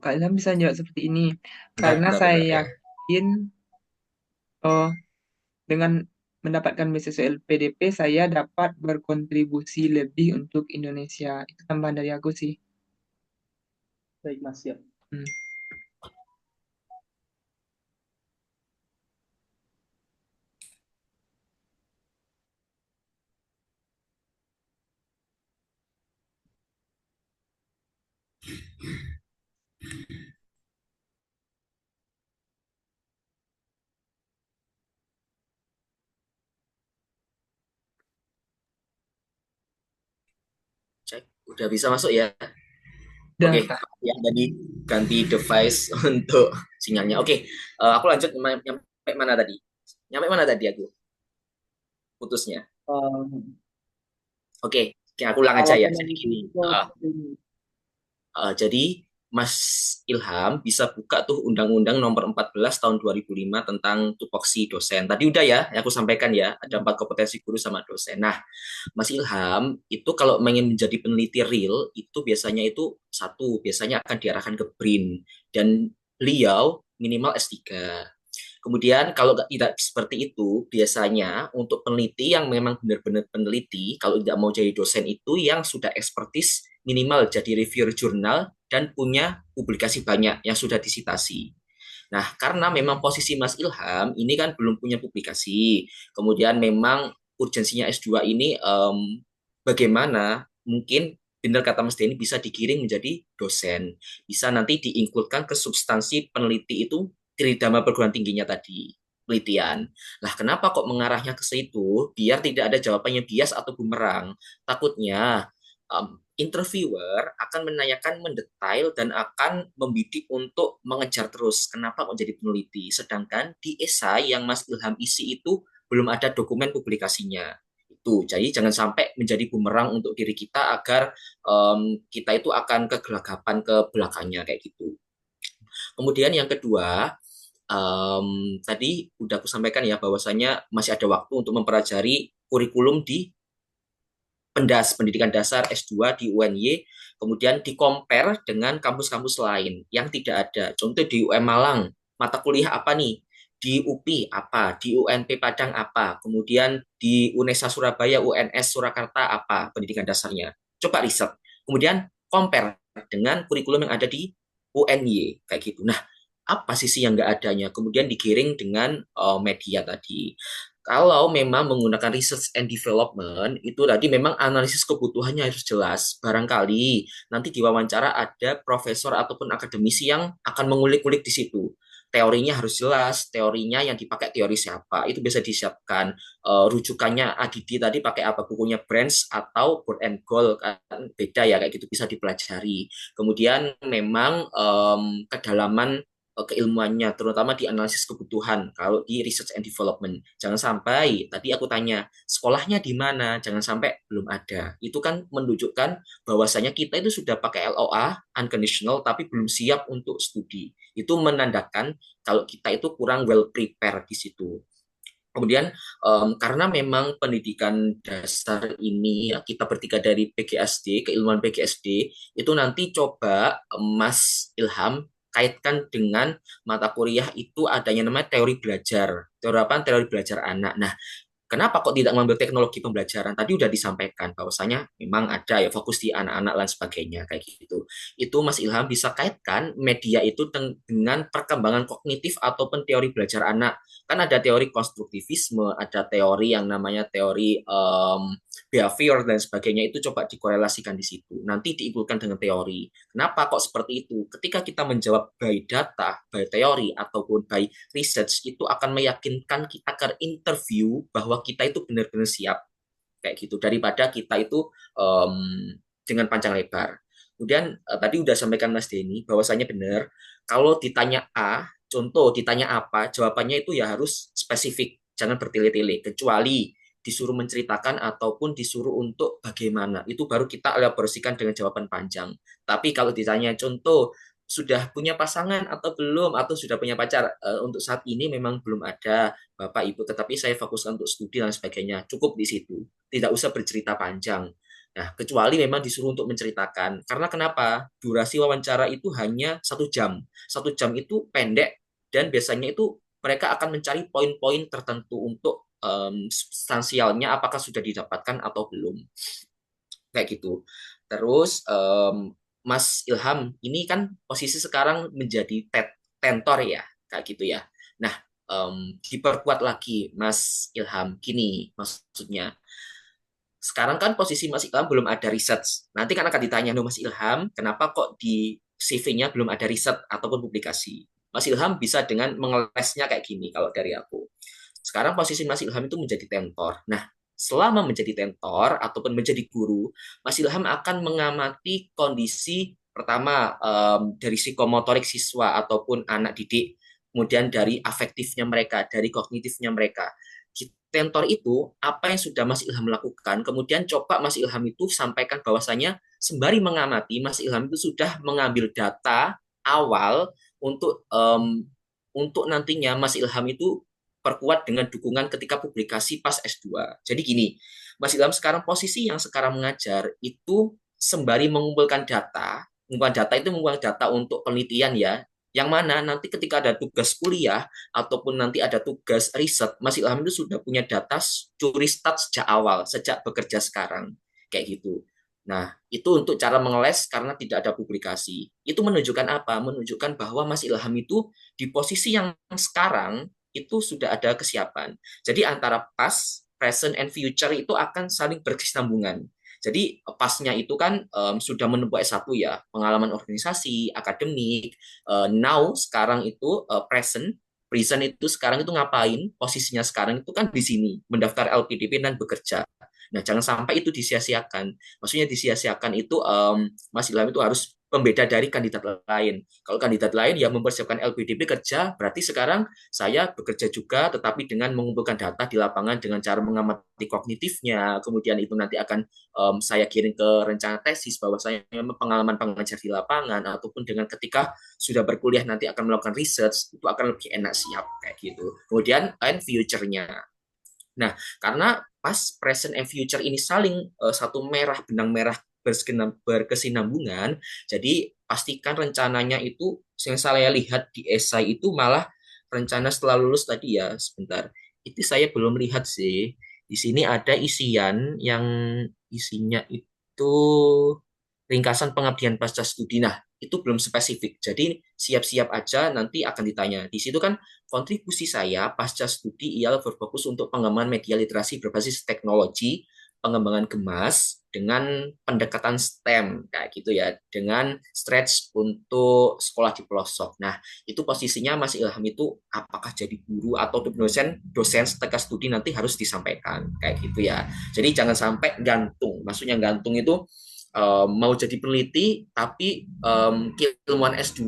Kak Ilham bisa jawab seperti ini. Bentar, Karena bentar, saya bentar ya. yakin dengan mendapatkan beasiswa LPDP, saya dapat berkontribusi lebih untuk Indonesia. Itu tambahan dari aku sih. Baik, Mas. Ya. Hmm. Cek. Udah bisa masuk ya? Udah, Oke, Kak. ya tadi ganti device untuk sinyalnya. Oke, aku lanjut nyampe mana tadi? Nyampe mana tadi aku putusnya? Um, Oke, oke, aku ulang aja ya. Alasan Jadi yang gini, itu ini. jadi Mas Ilham bisa buka tuh Undang-Undang Nomor 14 Tahun 2005 tentang tupoksi dosen. Tadi udah ya, yang aku sampaikan ya, ada 4 kompetensi guru sama dosen. Nah, Mas Ilham itu kalau ingin menjadi peneliti real itu biasanya akan diarahkan ke BRIN dan beliau minimal S3. Kemudian kalau tidak seperti itu, biasanya untuk peneliti yang memang benar-benar peneliti, kalau tidak mau jadi dosen itu yang sudah ekspertis minimal jadi reviewer jurnal dan punya publikasi banyak yang sudah disitasi. Nah, karena memang posisi Mas Ilham ini kan belum punya publikasi, kemudian memang urgensinya S2 ini bagaimana mungkin benar kata Mas Denny bisa digiring menjadi dosen, bisa nanti diinkludkan ke substansi peneliti itu tridharma perguruan tingginya tadi penelitian. Lah kenapa kok mengarahnya ke situ? Biar tidak ada jawabannya bias atau bumerang. Takutnya interviewer akan menanyakan mendetail dan akan membidik untuk mengejar terus kenapa kok jadi peneliti. Sedangkan di esai yang Mas Ilham isi itu belum ada dokumen publikasinya. Itu. Jadi jangan sampai menjadi bumerang untuk diri kita agar kita itu akan kegelagapan ke belakangnya kayak gitu. Kemudian yang kedua, tadi udah aku sampaikan ya bahwasanya masih ada waktu untuk mempelajari kurikulum di pendidikan dasar S2 di UNY, kemudian di-compare dengan kampus-kampus lain yang tidak ada. Contoh di UM Malang, mata kuliah apa nih? Di UPI apa? Di UNP Padang apa? Kemudian di UNESA Surabaya, UNS Surakarta apa pendidikan dasarnya? Coba riset. Kemudian compare dengan kurikulum yang ada di UNY kayak gitu. Nah, apa sisi yang nggak adanya? Kemudian digiring dengan media tadi. Kalau memang menggunakan research and development, itu tadi memang analisis kebutuhannya harus jelas. Barangkali nanti di wawancara ada profesor ataupun akademisi yang akan mengulik-ulik di situ. Teorinya harus jelas, teorinya yang dipakai teori siapa, itu bisa disiapkan. Rujukannya Adidi tadi pakai apa, bukunya Brands atau Board and Goal, kan beda ya, kayak gitu bisa dipelajari. Kemudian memang kedalaman keilmuannya, terutama di analisis kebutuhan. Kalau di research and development, jangan sampai tadi aku tanya sekolahnya di mana, jangan sampai belum ada. Itu kan menunjukkan bahwasanya kita itu sudah pakai LOA unconditional, tapi belum siap untuk studi. Itu menandakan kalau kita itu kurang well prepared di situ. Kemudian karena memang pendidikan dasar ini ya, kita bertiga dari PGSD, keilmuan PGSD, itu nanti coba Mas Ilham kaitkan dengan mata kuliah itu adanya namanya teori belajar. Teori apa? Teori belajar anak. Nah, kenapa kok tidak mengambil teknologi pembelajaran? Tadi udah disampaikan bahwasanya memang ada ya fokus di anak-anak dan sebagainya kayak gitu. Itu Mas Ilham bisa kaitkan media itu dengan perkembangan kognitif ataupun teori belajar anak. Kan ada teori konstruktivisme, ada teori yang namanya teori behavior dan sebagainya, itu coba dikorelasikan di situ. Nanti diinputkan dengan teori. Kenapa kok seperti itu? Ketika kita menjawab by data, by teori ataupun by research, itu akan meyakinkan kita ke interview bahwa kita itu benar-benar siap kayak gitu daripada kita itu um, dengan panjang lebar. Kemudian tadi udah sampaikan Mas Denny bahwasanya benar kalau ditanya A, contoh ditanya apa, jawabannya itu ya harus spesifik, jangan bertele-tele kecuali disuruh menceritakan ataupun disuruh untuk bagaimana, itu baru kita elaborasikan dengan jawaban panjang. Tapi kalau ditanya contoh sudah punya pasangan atau belum atau sudah punya pacar, untuk saat ini memang belum ada Bapak Ibu, tetapi saya fokuskan untuk studi dan sebagainya, cukup di situ, tidak usah bercerita panjang. Nah, kecuali memang disuruh untuk menceritakan. Karena kenapa? Durasi wawancara itu hanya 1 jam. 1 jam itu pendek dan biasanya itu mereka akan mencari poin-poin tertentu untuk substansialnya apakah sudah didapatkan atau belum. Kayak gitu. Terus Mas Ilham ini kan posisi sekarang menjadi tentor ya, kayak gitu ya. Nah, diperkuat lagi Mas Ilham. Gini maksudnya, sekarang kan posisi Mas Ilham belum ada riset. Nanti kan akan ditanya, no Mas Ilham, kenapa kok di CV-nya belum ada riset ataupun publikasi? Mas Ilham bisa dengan mengelesnya kayak gini kalau dari aku. Sekarang posisi Mas Ilham itu menjadi tentor. Nah, selama menjadi tentor ataupun menjadi guru, Mas Ilham akan mengamati kondisi pertama dari psikomotorik siswa ataupun anak didik, kemudian dari afektifnya mereka, dari kognitifnya mereka. tentor itu apa yang sudah Mas Ilham lakukan, kemudian coba Mas Ilham itu sampaikan bahwasanya sembari mengamati Mas Ilham itu sudah mengambil data awal untuk nantinya Mas Ilham itu perkuat dengan dukungan ketika publikasi pas S2. Jadi gini, Mas Ilham sekarang posisi yang sekarang mengajar itu sembari mengumpulkan data itu mengumpulkan data untuk penelitian ya, yang mana nanti ketika ada tugas kuliah ataupun nanti ada tugas riset, Mas Ilham itu sudah punya data curi start sejak awal, sejak bekerja sekarang, kayak gitu. Nah, itu untuk cara mengeles karena tidak ada publikasi. Itu menunjukkan apa? Menunjukkan bahwa Mas Ilham itu di posisi yang sekarang itu sudah ada kesiapan. Jadi antara past, present, and future itu akan saling berkesinambungan. Jadi pasnya itu kan sudah menempuh S1 ya, pengalaman organisasi, akademik. Now sekarang itu present itu sekarang itu ngapain? Posisinya sekarang itu kan di sini, mendaftar LPDP dan bekerja. Nah, jangan sampai itu disia-siakan. Maksudnya disia-siakan itu Mas Ilham itu harus pembeda dari kandidat lain. Kalau kandidat lain yang mempersiapkan LPDP kerja, berarti sekarang saya bekerja juga, tetapi dengan mengumpulkan data di lapangan dengan cara mengamati kognitifnya, kemudian itu nanti akan saya kirim ke rencana tesis bahwa saya memang pengalaman pengajar di lapangan, ataupun dengan ketika sudah berkuliah nanti akan melakukan research, itu akan lebih enak siap kayak gitu. Kemudian and future-nya. Nah, karena pas present and future ini saling satu merah benang merah berkesinambungan, jadi pastikan rencananya itu yang saya lihat di esai itu malah rencana setelah lulus tadi ya, sebentar. Itu saya belum lihat sih. Di sini ada isian yang isinya itu ringkasan pengabdian pasca studi. Nah, itu belum spesifik. Jadi siap-siap aja nanti akan ditanya. Di situ kan kontribusi saya pasca studi ialah berfokus untuk pengembangan media literasi berbasis teknologi, pengembangan gemas dengan pendekatan STEM kayak gitu ya, dengan stretch untuk sekolah di pelosok. Nah, itu posisinya Mas Ilham itu apakah jadi guru atau dosen setelah studi nanti harus disampaikan kayak gitu ya. Jadi jangan sampai gantung. Maksudnya gantung itu mau jadi peneliti tapi ilmuwan S2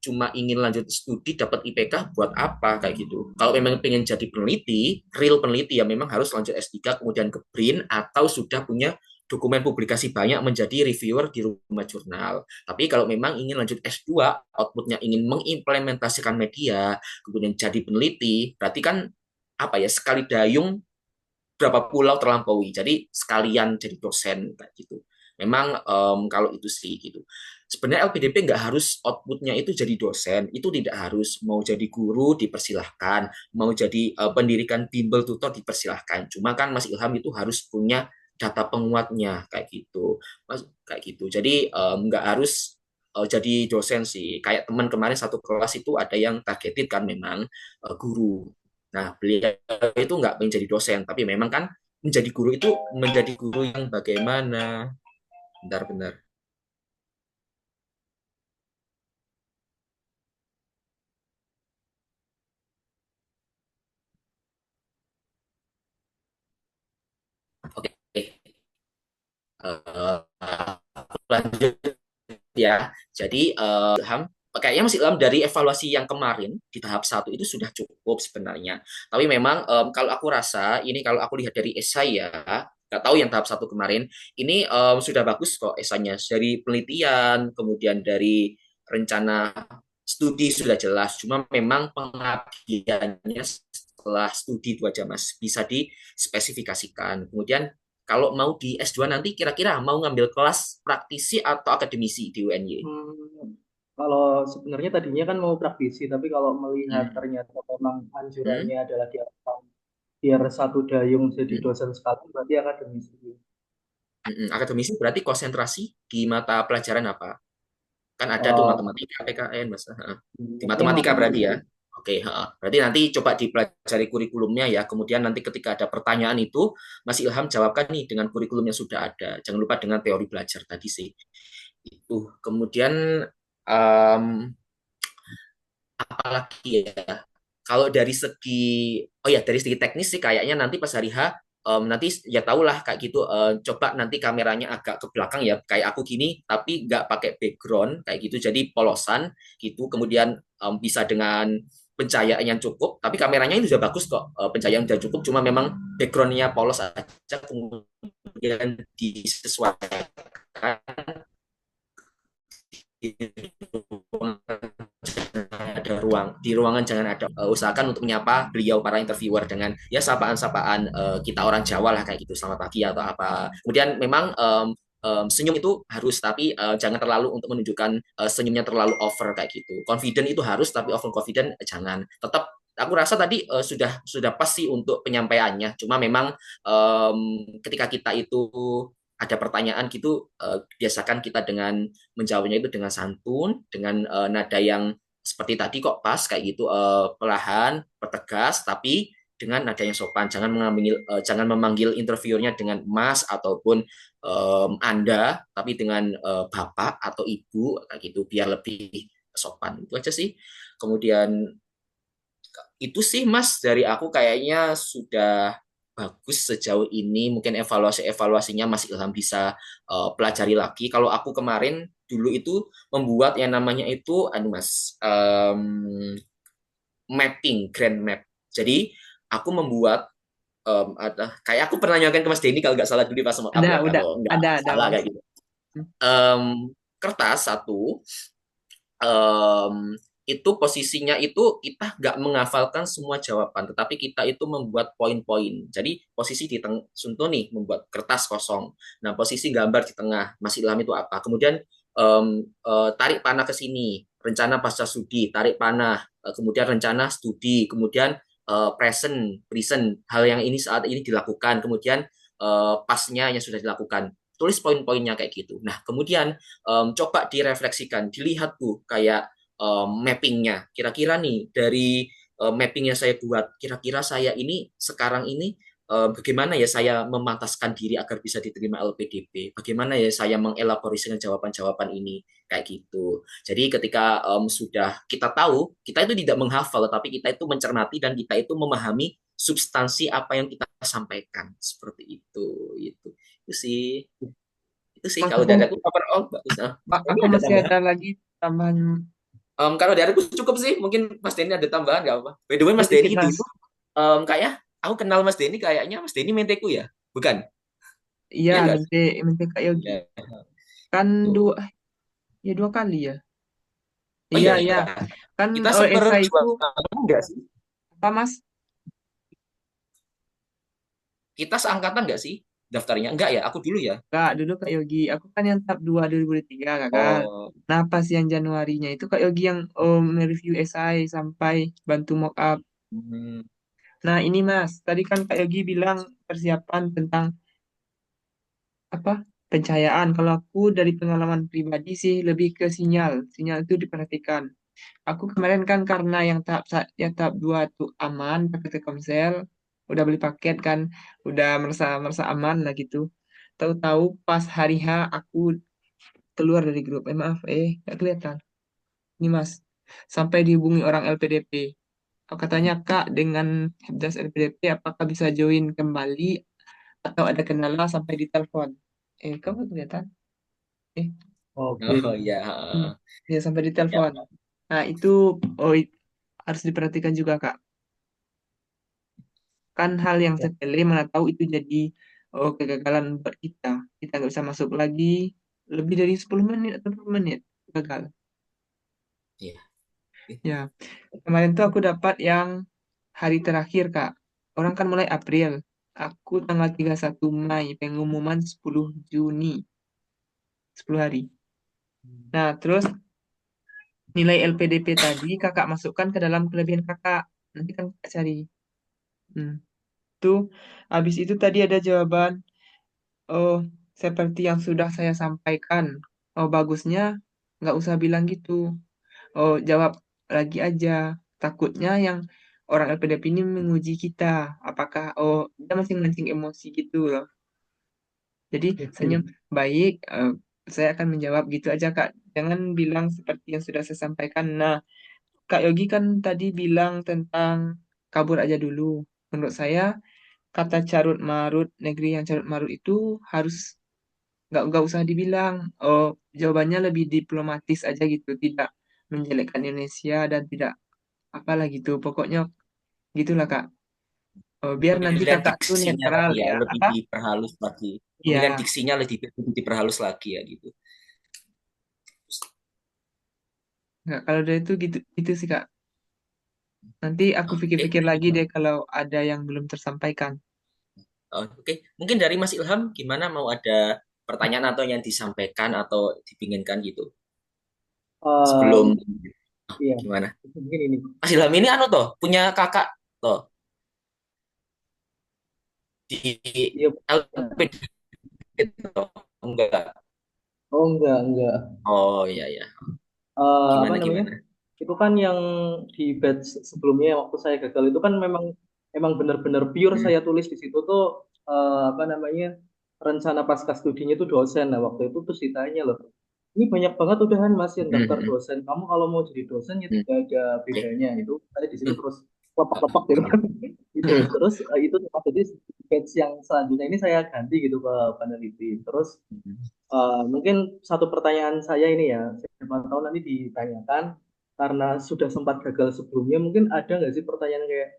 cuma ingin lanjut studi dapat IPK buat apa kayak gitu. Kalau memang pengen jadi peneliti, real peneliti ya memang harus lanjut S3 kemudian ke BRIN atau sudah punya dokumen publikasi banyak menjadi reviewer di rumah jurnal. Tapi kalau memang ingin lanjut S2, outputnya ingin mengimplementasikan media, kemudian jadi peneliti, berarti kan apa ya sekali dayung berapa pulau terlampaui. Jadi sekalian jadi dosen kayak gitu. Memang kalau itu sih gitu. Sebenarnya LPDP nggak harus outputnya itu jadi dosen, itu tidak harus. Mau jadi guru dipersilahkan, mau jadi pendidikan bimbel tutor dipersilahkan. Cuma kan Mas Ilham itu harus punya data penguatnya kayak gitu, Mas kayak gitu. Jadi nggak harus jadi dosen sih. Kayak teman kemarin satu kelas itu ada yang targeted kan memang guru. Nah, beliau itu nggak menjadi dosen, tapi memang kan menjadi guru itu menjadi guru yang bagaimana? Benar-benar. Oke, lanjut ya. Jadi Ilham, kayaknya Mas Ilham dari evaluasi yang kemarin di tahap satu itu sudah cukup sebenarnya. Tapi memang kalau aku rasa ini kalau aku lihat dari esai ya, nggak tahu yang tahap satu kemarin ini sudah bagus kok esainya dari penelitian, kemudian dari rencana studi sudah jelas. Cuma memang pengabdiannya setelah studi itu aja Mas bisa dispesifikasikan. Kemudian kalau mau di S2 nanti kira-kira mau ngambil kelas praktisi atau akademisi di UNY? Kalau sebenarnya tadinya kan mau praktisi, tapi kalau melihat Hmm. ternyata memang Hmm. anjurannya adalah biar satu dayung jadi Hmm. dosen sekali, berarti akademisi. Akademisi berarti konsentrasi di mata pelajaran apa? Kan ada tuh Eh, matematika, PKN, Mas. Heeh. Di Biasanya matematika berarti matematika. ya. Oke, heeh. Berarti nanti coba dipelajari kurikulumnya ya. Kemudian nanti ketika ada pertanyaan itu, Mas Ilham jawabkan nih dengan kurikulum yang sudah ada. Jangan lupa dengan teori belajar tadi sih. Itu. Kemudian em, apalagi ya kalau dari segi oh ya dari segi teknis sih kayaknya nanti pas hari H nanti ya tahulah kayak gitu coba nanti kameranya agak ke belakang ya kayak aku gini tapi nggak pakai background kayak gitu jadi polosan gitu kemudian bisa dengan pencahayaan yang cukup, tapi kameranya itu sudah bagus kok, pencahayaan sudah cukup, cuma memang backgroundnya polos aja, kemudian disesuaikan di ada ruang di ruangan, jangan ada usahakan untuk menyapa beliau para interviewer dengan ya sapaan-sapaan kita orang Jawa lah kayak gitu, selamat pagi atau apa. Kemudian memang senyum itu harus, tapi jangan terlalu untuk menunjukkan senyumnya terlalu over kayak gitu. Confident itu harus, tapi over confident jangan. Tetap aku rasa tadi sudah pas sih untuk penyampaiannya. Cuma memang ketika kita itu ada pertanyaan gitu, biasakan kita dengan menjawabnya itu dengan santun, dengan nada yang seperti tadi kok pas kayak gitu, perlahan, bertegas, tapi dengan nada yang sopan. Jangan memanggil interviewernya dengan Mas ataupun Anda, tapi dengan Bapak atau Ibu kayak gitu biar lebih sopan. Itu aja sih. Kemudian itu sih Mas dari aku kayaknya sudah bagus sejauh ini. Mungkin evaluasinya Mas Ilham bisa pelajari lagi. Kalau aku kemarin dulu itu membuat yang namanya itu Mas, mapping grand map. Jadi aku membuat kayak aku pernah nyobain ke Mas Denny kalau nggak salah dulu pas mau up Ada, ya, udah, kalau nggak ada salah Mas. kayak gitu. Em, Kertas satu, em, itu posisinya itu kita nggak menghafalkan semua jawaban, tetapi kita itu membuat poin-poin. Jadi posisi di tengah, contoh nih membuat kertas kosong. Nah, posisi gambar di tengah, Mas Ilham itu apa? Kemudian tarik panah ke sini, rencana pasca studi, tarik panah, kemudian rencana studi, kemudian present, hal yang ini saat ini dilakukan, kemudian pasnya yang sudah dilakukan. Tulis poin-poinnya kayak gitu. Nah, kemudian coba direfleksikan, dilihat tuh kayak mappingnya. Kira-kira nih dari mapping yang saya buat, kira-kira saya ini sekarang ini bagaimana ya saya memantaskan diri agar bisa diterima LPDP? Bagaimana ya saya mengelaborasikan jawaban-jawaban ini kayak gitu. Jadi ketika sudah kita tahu, kita itu tidak menghafal, tapi kita itu mencermati dan kita itu memahami substansi apa yang kita sampaikan seperti itu. Itu sih. Itu sih Mas, kalau dari aku overall bagus. Mas Denny aku ada masih tambahan? ada lagi tambahan Kalau dari aku cukup sih. Mungkin Mas Denny ada tambahan nggak apa? By the way, Mas sedikit Denny Mas. dulu kayak aku kenal Mas Denny kayaknya Mas Denny menteku ya, bukan? Iya, Iya nggak sih? mente Kak Yogi. Iya. Kan Tuh. dua, ya dua kali ya. Oh Iya, iya, iya. Kan kita esai itu seperjuangan nggak sih? apa Mas? Kita seangkatan nggak sih daftarnya? Enggak ya, aku dulu ya. Kak, dulu Kak Yogi. Aku kan yang tahap 2 2003 Kakak. Oh, Nah, pas yang Januarinya itu Kak Yogi yang mereview esai sampai bantu mock up. hmm, Nah, ini Mas, tadi kan Kak Yogi bilang persiapan tentang apa? Pencahayaan. Kalau aku dari pengalaman pribadi sih lebih ke sinyal. Sinyal itu diperhatikan. Aku kemarin kan karena yang tahap 2 tuh aman pakai Telkomsel, udah beli paket kan, udah merasa merasa aman lah gitu. Tahu-tahu pas hari H aku keluar dari grup. Maaf, nggak kelihatan. Ini Mas, sampai dihubungi orang LPDP. Katanya Kak dengan Helpdesk LPDP apakah bisa join kembali atau ada kendala sampai ditelepon. Kamu kelihatan? Eh, Oke. oh iya. hmm, ya sampai Ya, ditelepon. Nah itu oh, harus diperhatikan juga Kak. Kan hal yang Ya. sepele mana tahu itu jadi kegagalan buat kita. Kita nggak bisa masuk lagi lebih dari 10 menit atau 20 menit gagal. iya. Ya, kemarin tuh aku dapat yang hari terakhir, Kak. Orang kan mulai April. Aku tanggal 31 Mei, pengumuman 10 Juni, 10 hari. Nah, terus nilai LPDP tadi kakak masukkan ke dalam kelebihan kakak. Nanti kan kakak cari. Hmm. Tuh, habis itu tadi ada jawaban. Oh, seperti yang sudah saya sampaikan. Oh, bagusnya nggak usah bilang gitu. Oh, jawab lagi aja. Takutnya yang orang LPDP ini menguji kita. Apakah, oh, dia masih mancing emosi gitu loh. Jadi, senyum baik, saya akan menjawab gitu aja, Kak. Jangan bilang seperti yang sudah saya sampaikan. Nah, Kak Yogi kan tadi bilang tentang kabur aja dulu. Menurut saya, kata carut marut, negeri yang carut marut itu harus nggak usah dibilang. Oh, jawabannya lebih diplomatis aja gitu, tidak menjelekkan Indonesia dan tidak apalah gitu. Pokoknya gitulah Kak. Biar nanti Pemilihan kakak tuh diksinya netral tadi ya ya. lebih Apa? diperhalus lagi. Pemilihan Ya, diksinya lebih diperhalus lagi ya gitu. nggak kalau dari itu gitu itu sih Kak. Nanti aku Oke, pikir-pikir lagi deh kalau ada yang belum tersampaikan. oke. Mungkin dari Mas Ilham gimana mau ada pertanyaan atau yang disampaikan atau dipinginkan gitu Em, sebelum iya, gimana? mungkin ini. Mas Ilham ini anu toh punya kakak toh di Iya, LP toh enggak? oh enggak. Oh iya ya. Apa Gimana namanya? gimana? Itu kan yang di batch sebelumnya waktu saya gagal itu kan memang memang benar-benar pure Hmm. saya tulis di situ tuh apa namanya rencana pasca studinya itu dosen. Nah waktu itu terus ditanya loh, ini banyak banget udahan mas yang Hmm, daftar hmm, dosen. Kamu kalau mau jadi dosen ya hmm. tidak ada Oke. bedanya itu. Saya di situ Hmm. terus lepak-lepak gitu kan. Gitu. Terus itu jadi batch yang selanjutnya ini saya ganti gitu ke peneliti. Terus mungkin satu pertanyaan saya ini ya, siapa tahu nanti ditanyakan karena sudah sempat gagal sebelumnya, mungkin ada nggak sih pertanyaan kayak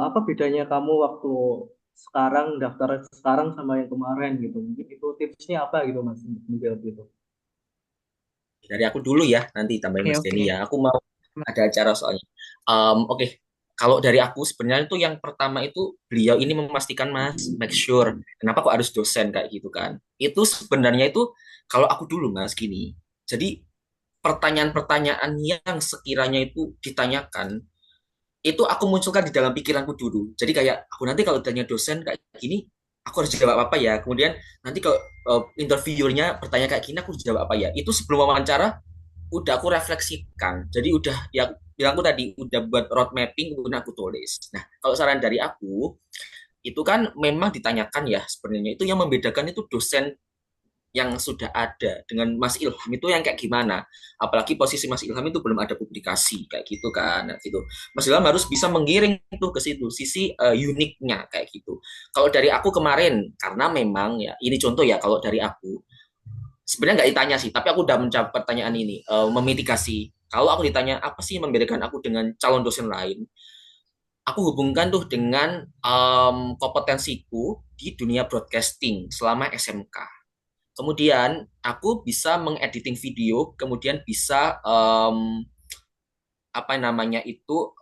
apa bedanya kamu waktu sekarang daftar sekarang sama yang kemarin gitu? Mungkin itu tipsnya apa gitu Mas untuk menjawab itu? Dari aku dulu ya, nanti tambahin Oke, Mas Denny oke. ya. Aku mau ada acara soalnya. Oke, kalau dari aku sebenarnya itu yang pertama itu beliau ini memastikan Mas, make sure. Kenapa kok harus dosen kayak gitu kan? Itu sebenarnya itu kalau aku dulu Mas gini. Jadi pertanyaan-pertanyaan yang sekiranya itu ditanyakan itu aku munculkan di dalam pikiranku dulu. Jadi kayak aku nanti kalau tanya dosen kayak gini, aku harus jawab apa ya? Kemudian nanti kalau interviewernya bertanya kayak gini, aku harus jawab apa ya? Itu sebelum wawancara udah aku refleksikan. Jadi udah ya bilangku tadi udah buat road mapping kemudian aku tulis. Nah, kalau saran dari aku itu kan memang ditanyakan ya sebenarnya itu yang membedakan itu dosen yang sudah ada dengan Mas Ilham itu yang kayak gimana. Apalagi posisi Mas Ilham itu belum ada publikasi kayak gitu kan. Nah, gitu. Mas Ilham harus bisa menggiring tuh ke situ sisi uniknya kayak gitu. Kalau dari aku kemarin karena memang ya ini contoh ya kalau dari aku sebenarnya nggak ditanya sih, tapi aku udah menjawab pertanyaan ini, memitigasi. Kalau aku ditanya apa sih yang membedakan aku dengan calon dosen lain, aku hubungkan tuh dengan kompetensiku di dunia broadcasting selama SMK. Kemudian aku bisa mengediting video, kemudian bisa apa namanya itu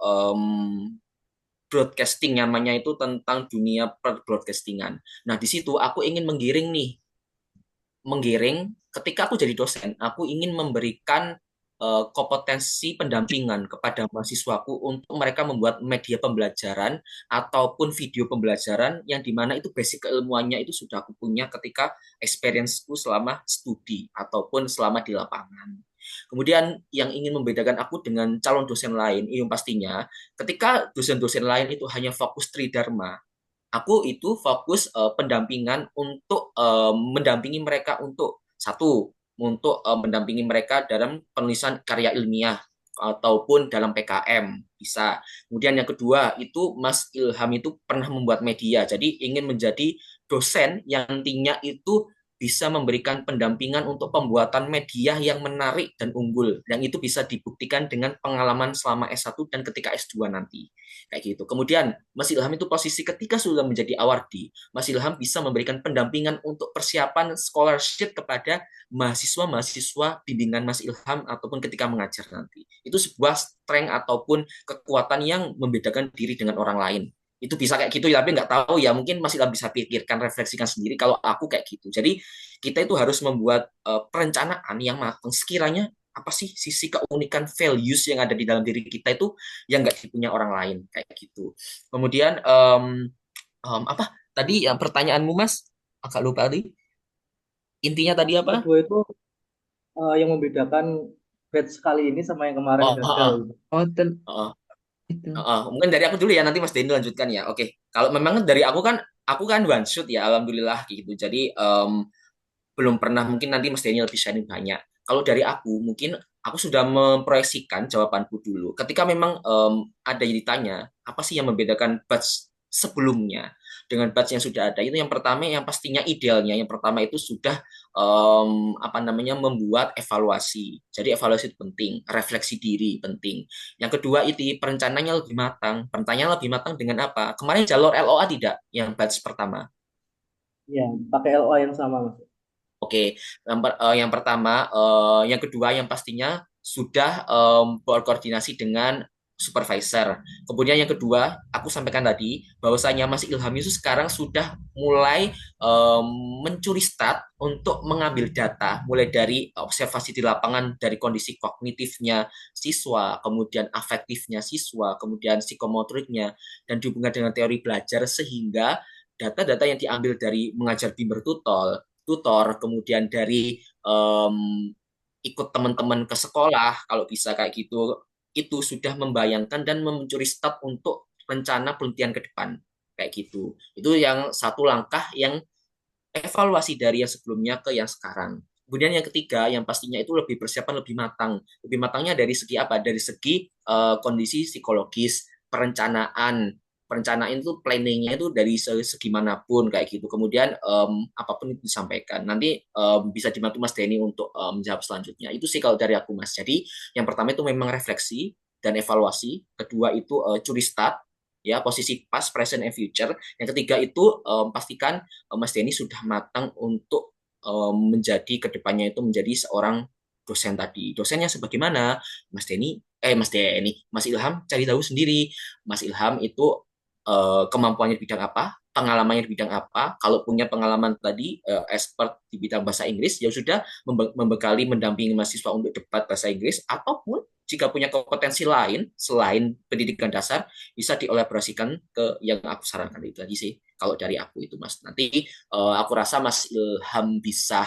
broadcasting namanya itu tentang dunia broadcastingan. Nah di situ aku ingin menggiring nih menggiring ketika aku jadi dosen, aku ingin memberikan kompetensi pendampingan kepada mahasiswaku untuk mereka membuat media pembelajaran ataupun video pembelajaran yang dimana itu basic keilmuannya itu sudah aku punya ketika experienceku selama studi ataupun selama di lapangan. Kemudian yang ingin membedakan aku dengan calon dosen lain, itu pastinya ketika dosen-dosen lain itu hanya fokus tridharma, aku itu fokus pendampingan untuk mendampingi mereka untuk satu untuk mendampingi mereka dalam penulisan karya ilmiah ataupun dalam PKM bisa. Kemudian yang kedua itu Mas Ilham itu pernah membuat media, jadi ingin menjadi dosen yang nantinya itu bisa memberikan pendampingan untuk pembuatan media yang menarik dan unggul, yang itu bisa dibuktikan dengan pengalaman selama S1 dan ketika S2 nanti kayak gitu. Kemudian Mas Ilham itu posisi ketika sudah menjadi awardee, Mas Ilham bisa memberikan pendampingan untuk persiapan scholarship kepada mahasiswa-mahasiswa bimbingan Mas Ilham ataupun ketika mengajar nanti. Itu sebuah strength ataupun kekuatan yang membedakan diri dengan orang lain. Itu bisa kayak gitu ya, tapi nggak tahu ya, mungkin Mas Ilham bisa pikirkan, refleksikan sendiri kalau aku kayak gitu. Jadi kita itu harus membuat perencanaan yang matang sekiranya apa sih sisi keunikan values yang ada di dalam diri kita itu yang nggak dipunya orang lain kayak gitu. Kemudian apa tadi yang pertanyaanmu Mas? Agak lupa tadi. Intinya tadi Yang apa? kedua itu yang membedakan batch kali ini sama yang kemarin Oh, gagal oh, gitu. Oh, oh, itu. mungkin dari aku dulu ya nanti Mas Denny lanjutkan ya. Oke, kalau memang dari aku kan one shoot ya, alhamdulillah gitu. Jadi belum pernah mungkin nanti Mas Denny lebih sharing banyak. Kalau dari aku mungkin aku sudah memproyeksikan jawabanku dulu. Ketika memang ada yang ditanya apa sih yang membedakan batch sebelumnya dengan batch yang sudah ada. Itu yang pertama, yang pastinya idealnya. Yang pertama itu sudah apa namanya membuat evaluasi. Jadi evaluasi itu penting, refleksi diri penting. Yang kedua itu perencanaannya lebih matang. Perencanaan lebih matang dengan apa? Kemarin jalur LOA tidak yang batch pertama. Ya, pakai LOA yang sama, Mas. Oke, yang pertama, yang kedua yang pastinya sudah berkoordinasi dengan supervisor. Kemudian yang kedua, aku sampaikan tadi bahwasanya Mas Ilham itu sekarang sudah mulai em, mencuri start untuk mengambil data, mulai dari observasi di lapangan dari kondisi kognitifnya siswa, kemudian afektifnya siswa, kemudian psikomotoriknya, dan dihubungkan dengan teori belajar sehingga data-data yang diambil dari mengajar bimbel tutor, kemudian dari ikut teman-teman ke sekolah, kalau bisa kayak gitu, itu sudah membayangkan dan mencuri start untuk rencana penelitian ke depan, kayak gitu. Itu yang satu langkah yang evaluasi dari yang sebelumnya ke yang sekarang. Kemudian yang ketiga, yang pastinya itu lebih persiapan lebih matang. Lebih matangnya dari segi apa? Dari segi kondisi psikologis, perencanaan. Perencanaan itu planningnya itu dari segi manapun kayak gitu. Kemudian apapun itu disampaikan. Nanti bisa dibantu Mas Denny untuk menjawab selanjutnya. Itu sih kalau dari aku Mas. Jadi yang pertama itu memang refleksi dan evaluasi. Kedua itu curi start, ya posisi past, present, and future. Yang ketiga itu pastikan Mas Denny sudah matang untuk menjadi kedepannya itu menjadi seorang dosen tadi. Dosennya sebagaimana Mas Ilham cari tahu sendiri. Mas Ilham itu kemampuannya di bidang apa, pengalamannya di bidang apa. Kalau punya pengalaman tadi expert di bidang bahasa Inggris, ya sudah membekali mendampingi mahasiswa untuk debat bahasa Inggris, ataupun jika punya kompetensi lain selain pendidikan dasar, bisa diolaborasikan ke yang aku sarankan itu tadi sih. Kalau dari aku itu Mas. Nanti aku rasa Mas Ilham bisa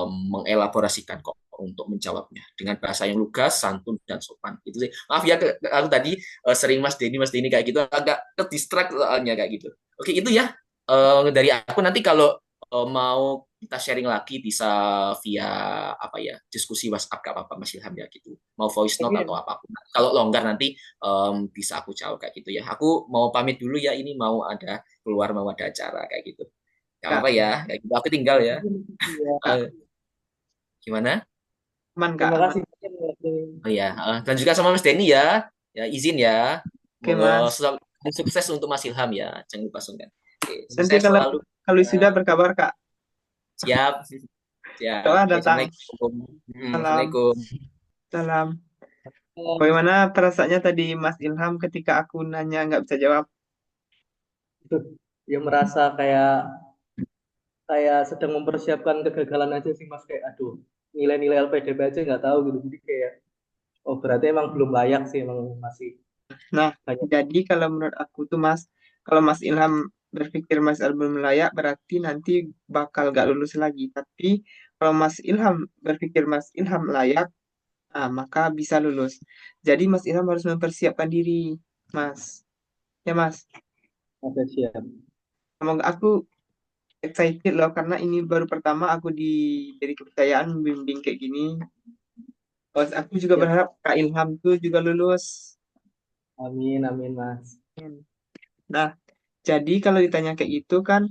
mengelaborasikan kok untuk menjawabnya dengan bahasa yang lugas, santun dan sopan. Itu sih. Maaf ya aku tadi sering Mas Denny kayak gitu agak ke distract soalnya kayak gitu. Oke, itu ya dari aku. Nanti kalau mau kita sharing lagi bisa via apa ya diskusi WhatsApp gak apa-apa Mas Ilham ya gitu. Mau voice note atau Oke, apapun. Kalau longgar nanti bisa aku jawab kayak gitu ya. Aku mau pamit dulu ya, ini mau ada keluar mau ada acara kayak gitu. Gak Kak, apa-apa ya, kayak gitu. Aku tinggal ya. ya. Kak, Eh, gimana? aman Kak, Terima aman. kasih banyak, Mas. Oh ya, dan juga sama Mas Denny ya. Ya izin ya. Oke Mas. Sukses untuk Mas Ilham ya. Jangan lupa sungkan. Oke, Nanti sukses kalau selalu. kalau Ya, sudah berkabar Kak. siap, siap. Doa Oke, datang. Assalamualaikum. Salam, Assalamualaikum. salam. Bagaimana perasaannya tadi Mas Ilham ketika aku nanya nggak bisa jawab? Ya merasa kayak kayak sedang mempersiapkan kegagalan aja sih, Mas, kayak aduh, nilai-nilai LPDP aja nggak tahu gitu. Jadi kayak oh berarti emang belum layak sih, emang masih Nah, banyak. jadi kalau menurut aku tuh Mas, kalau Mas Ilham berpikir Mas Ilham belum layak, berarti nanti bakal gak lulus lagi. Tapi kalau Mas Ilham berpikir Mas Ilham layak, maka bisa lulus. Jadi Mas Ilham harus mempersiapkan diri, Mas. Ya Mas, Oke, siap. semoga aku excited loh karena ini baru pertama aku diberi kepercayaan membimbing kayak gini. Terus aku juga Siap. berharap Kak Ilham tuh juga lulus. Amin, amin, Mas. Nah, jadi kalau ditanya kayak gitu kan,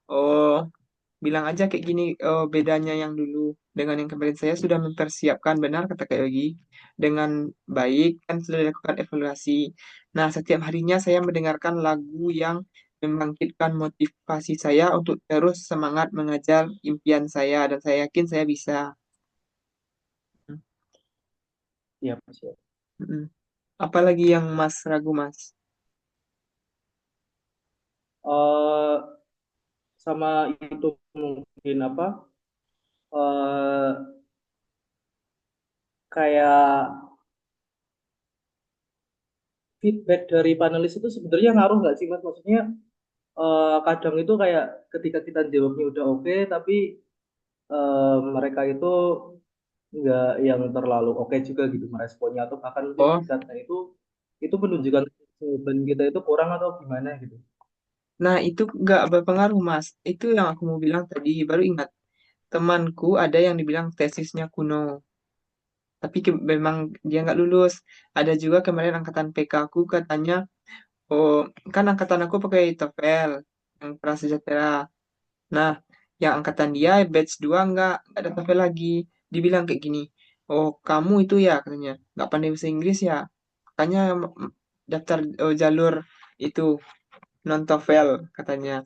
oh bilang aja kayak gini, oh, bedanya yang dulu dengan yang kemarin saya sudah mempersiapkan benar kata Kak Yogi dengan baik kan sudah dilakukan evaluasi. Nah, setiap harinya saya mendengarkan lagu yang membangkitkan motivasi saya untuk terus semangat mengajar impian saya dan saya yakin saya bisa. Siap, siap. Mm. Apalagi yang Mas ragu Mas? eh Sama itu mungkin apa? eh Kayak feedback dari panelis itu sebenarnya ngaruh nggak sih, Mas? Maksudnya kadang itu kayak ketika kita jawabnya udah oke, tapi mereka itu nggak yang terlalu oke juga gitu meresponnya atau bahkan mungkin Oh, feedbacknya itu menunjukkan jawaban kita itu kurang atau gimana gitu. nah itu nggak berpengaruh Mas. Itu yang aku mau bilang tadi, baru ingat. Temanku ada yang dibilang tesisnya kuno. Tapi memang dia nggak lulus. Ada juga kemarin angkatan PK aku katanya, oh kan angkatan aku pakai TOEFL. yang prasejahtera. Nah, yang angkatan dia batch 2 nggak ada TOEFL lagi. Dibilang kayak gini, oh kamu itu ya katanya nggak pandai bahasa Inggris ya, makanya daftar jalur itu non TOEFL katanya.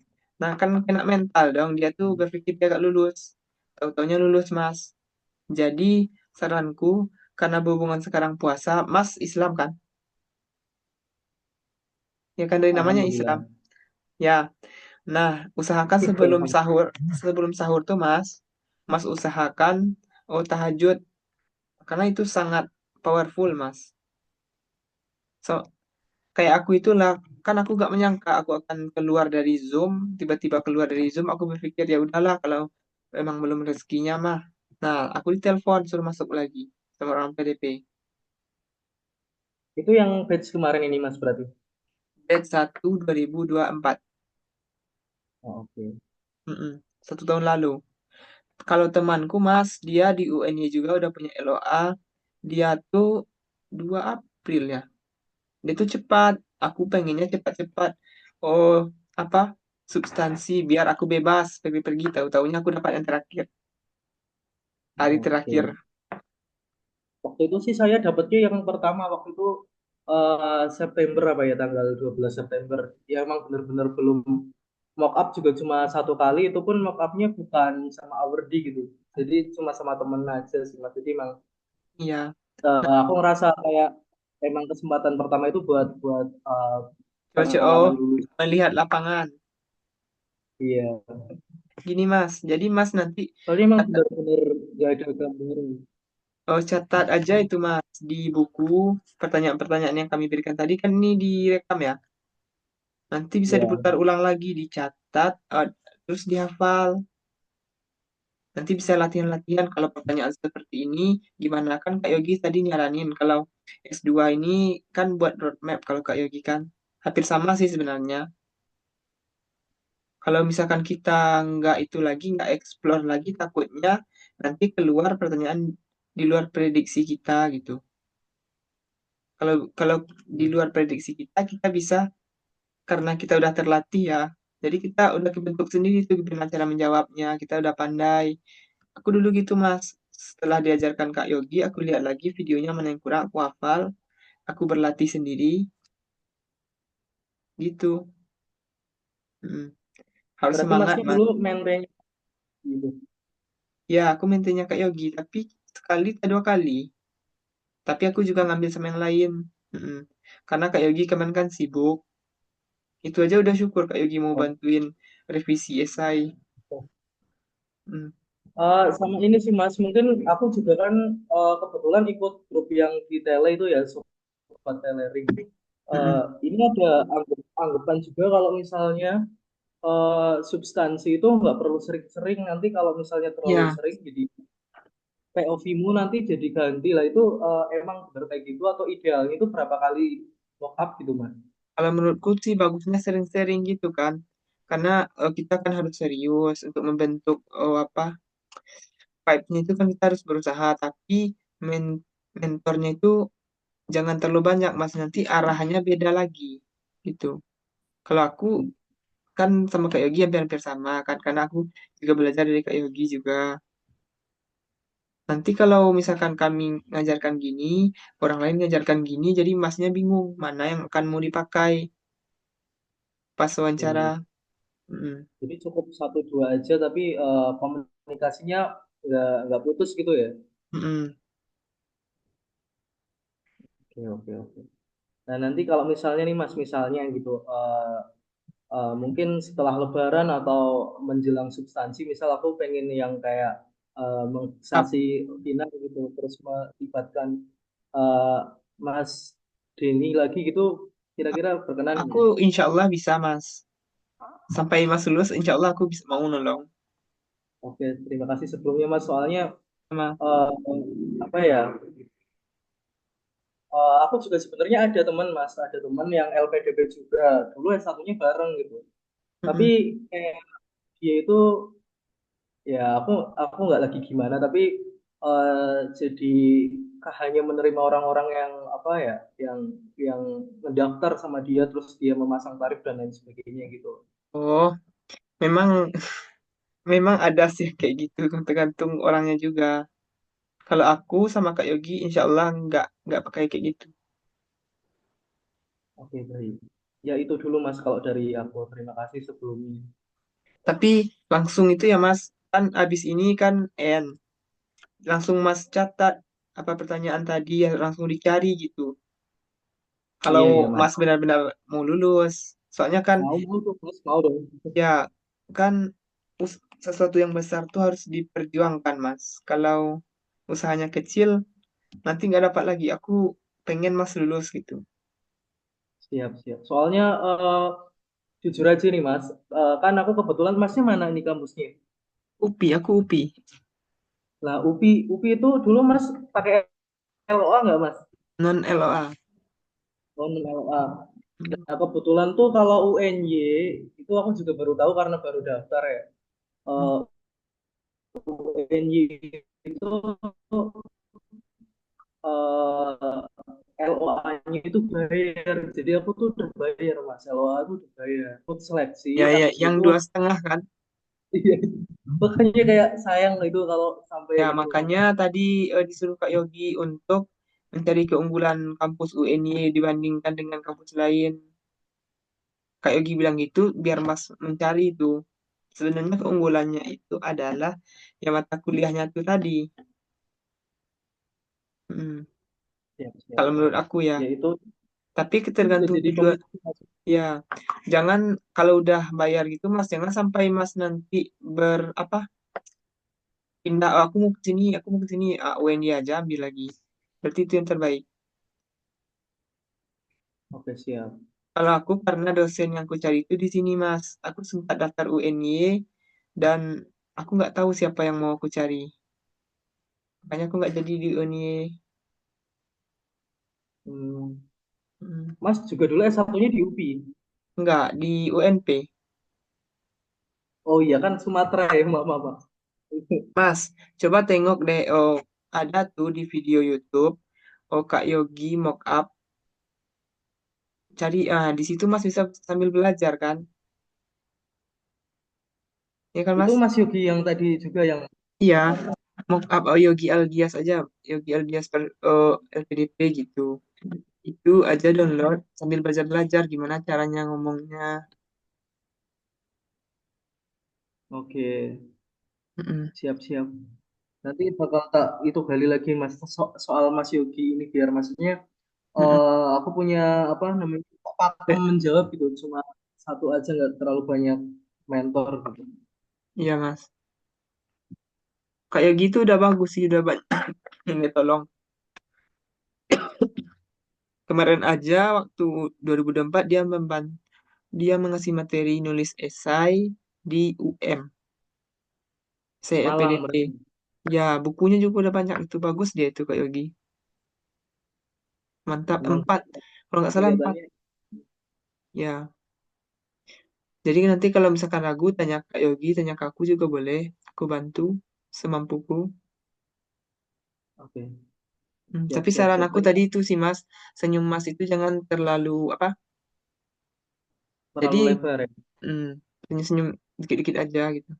Nah kan kena mental dong, dia tuh berpikir dia gak lulus, tahu-taunya lulus mas. Jadi saranku, karena berhubungan sekarang puasa, mas Islam kan? Ya kan dari namanya Islam. Alhamdulillah. Ya, nah usahakan sebelum sahur tuh mas usahakan tahajud karena itu sangat powerful mas. So kayak aku itulah, kan aku gak menyangka aku akan keluar dari Zoom, tiba-tiba keluar dari Zoom, aku berpikir ya udahlah kalau emang belum rezekinya mah. Nah, aku ditelepon suruh masuk lagi sama orang PDP. Itu yang batch kemarin ini Mas berarti. Batch 1 2024. Oh, oke. Mm-mm. 1 tahun lalu. Kalau temanku Mas, dia di UNY juga udah punya LOA. Dia tuh 2 April ya. Dia tuh cepat. Aku pengennya cepat-cepat. Oh, apa? Substansi biar aku bebas pergi-pergi. Tahu-taunya aku dapat yang terakhir. Hari terakhir. Oke. Waktu itu sih saya dapatnya yang pertama waktu itu September apa ya tanggal 12 September. Ya emang benar-benar belum mock up juga cuma satu kali itu pun mock upnya bukan sama Awardi gitu. Jadi cuma sama temen aja sih Mas. Jadi emang Iya. aku ngerasa kayak emang kesempatan pertama itu buat buat Coba oh, pengalaman dulu. melihat lapangan. Iya. Gini Mas. Jadi Mas nanti Soalnya emang catat, benar-benar gak ada gambaran. catat aja itu Mas di buku pertanyaan-pertanyaan yang kami berikan tadi kan ini direkam ya. Nanti bisa Ya. diputar ulang lagi, dicatat, terus dihafal. Nanti bisa latihan-latihan kalau pertanyaan seperti ini, gimana kan Kak Yogi tadi nyaranin kalau S2 ini kan buat roadmap kalau Kak Yogi kan. Hampir sama sih sebenarnya. Kalau misalkan kita nggak itu lagi, nggak explore lagi, takutnya nanti keluar pertanyaan di luar prediksi kita gitu. Kalau kalau di luar prediksi kita, kita bisa karena kita udah terlatih ya. Jadi kita udah kebentuk sendiri tuh gimana cara menjawabnya. Kita udah pandai. Aku dulu gitu Mas. Setelah diajarkan Kak Yogi, aku lihat lagi videonya mana yang kurang, aku hafal, aku berlatih sendiri, gitu. Mm. Harus Berarti semangat masnya Mas. dulu maintain gitu. Ya, aku maintainnya Kak Yogi, tapi sekali atau 2 kali. Tapi aku juga ngambil sama yang lain. Mm-mm. Karena Kak Yogi kemarin kan sibuk. Itu aja udah syukur Kak Yogi mau Oh. bantuin revisi esai. Mm. Sama ini sih Mas, mungkin aku juga kan kebetulan ikut grup yang di Tele itu ya, Sobat Telering. Mm-mm. Ini ada anggapan juga kalau misalnya substansi itu nggak perlu sering-sering, nanti kalau misalnya terlalu Ya, sering jadi POV-mu nanti jadi ganti lah itu emang benar kayak gitu atau idealnya itu berapa kali mock up gitu Mas? kalau menurutku sih bagusnya sering-sering gitu kan. Karena kita kan harus serius untuk membentuk apa vibe-nya itu kan kita harus berusaha. Tapi mentornya itu jangan terlalu banyak mas. Nanti arahannya beda lagi gitu. Kalau aku kan sama Kak Yogi hampir-hampir sama kan. Karena aku juga belajar dari Kak Yogi juga. Nanti kalau misalkan kami ngajarkan gini, orang lain ngajarkan gini, jadi masnya bingung mana yang akan mau dipakai pas Hmm, wawancara. Mm. jadi cukup satu dua aja tapi komunikasinya nggak putus gitu ya? Mm-mm. Oke oke oke. Nah nanti kalau misalnya nih Mas misalnya gitu mungkin setelah Lebaran atau menjelang substansi, misal aku pengen yang kayak Ap- menginstansi final gitu, terus melibatkan eh, Mas Denny lagi gitu, kira-kira berkenan Aku nggak? insya Allah bisa mas. Sampai mas lulus, insya Allah aku bisa mau nolong. Oke, terima kasih sebelumnya Mas. Soalnya Sama. eh, apa ya? Aku juga sebenarnya ada teman Mas, ada teman yang LPDP juga. Dulu S1-nya bareng gitu. Tapi Mm-mm. kayak dia itu ya aku nggak lagi gimana tapi jadi hanya menerima orang-orang yang apa ya yang mendaftar sama dia terus dia memasang tarif dan lain sebagainya gitu. Oh. memang memang ada sih kayak gitu, tergantung orangnya juga. Kalau aku sama Kak Yogi, insya Allah nggak pakai kayak gitu. Oke, baik. Ya itu dulu Mas kalau dari aku. Terima kasih sebelumnya. Tapi langsung itu ya Mas, kan abis ini kan N. Langsung Mas catat apa pertanyaan tadi ya langsung dicari gitu. Kalau Iya, iya Mas. Mas benar-benar mau lulus. Soalnya kan Mau tuh Mas, mau dong. ya kan sesuatu yang besar tuh harus diperjuangkan Mas. Kalau usahanya kecil nanti nggak dapat lagi. Aku pengen Mas lulus gitu. Siap, siap. Soalnya jujur aja nih Mas, kan aku kebetulan Masnya mana ini kampusnya? UPI, aku UPI. Nah, UPI itu dulu Mas pakai LOA nggak Mas? Non LOA. Oh, non LOA. Nah, kebetulan tuh kalau UNY itu aku juga baru tahu karena baru daftar ya. Hmm. UNY itu LOA-nya itu bayar. Jadi aku tuh udah bayar Mas. LOA tuh udah bayar. Aku seleksi, Ya, ya, habis yang itu 2,5 kan? iya. Makanya kayak sayang itu kalau sampai Ya, itu. makanya tadi disuruh Kak Yogi untuk mencari keunggulan kampus UNY dibandingkan dengan kampus lain. Kak Yogi bilang gitu biar Mas mencari itu. Sebenarnya keunggulannya itu adalah ya mata kuliahnya itu tadi. Mm. Siap, siap. Kalau menurut aku ya. Ya Tapi itu bisa tergantung jadi juga. pemicu Mas. Ya, jangan kalau udah bayar gitu Mas, jangan sampai Mas nanti apa pindah, "Oh, aku mau ke sini, ah, UNY aja ambil lagi." Berarti itu yang terbaik. Oke, siap. Kalau aku karena dosen yang aku cari itu di sini Mas, aku sempat daftar UNY dan aku nggak tahu siapa yang mau aku cari. Makanya aku nggak jadi di UNY. Hmm. Hmm, Mas juga dulu S1-nya di UPI. nggak di UNP. Oh iya kan Sumatera ya, Mbak, Mbak. Mbak. Mas, coba tengok deh, oh ada tuh di video YouTube, oh Kak Yogi mockup, cari di situ Mas bisa sambil belajar kan? Ya kan Itu Mas? Mas Yogi yang tadi juga yang Iya, mockup Yogi Algias aja, Yogi Algias LPDP gitu. Itu aja download sambil belajar-belajar gimana caranya ngomongnya. oke, Mm-mm. siap-siap. Nanti bakal tak itu gali lagi Mas soal Mas Yogi ini biar maksudnya Mm-mm. aku punya apa namanya pakem menjawab gitu cuma satu aja nggak terlalu banyak mentor gitu. Iya Mas. Kayak gitu udah bagus sih, udah banyak yang tolong. Kemarin aja waktu 2024 dia mengasih materi nulis esai di UM, saya Malang LPDP. berarti. Ya, bukunya juga udah banyak itu bagus dia itu Kak Yogi. Mantap, Emang 4. Kalau nggak salah 4. kelihatannya Ya, jadi nanti kalau misalkan ragu tanya Kak Yogi, tanya ke aku juga boleh. Aku bantu semampuku. oke. Siap, Tapi siap, saran siap. aku tadi itu sih Mas, senyum Mas itu jangan terlalu apa? Jadi Terlalu lebar ya. mm, senyum-senyum dikit-dikit aja gitu.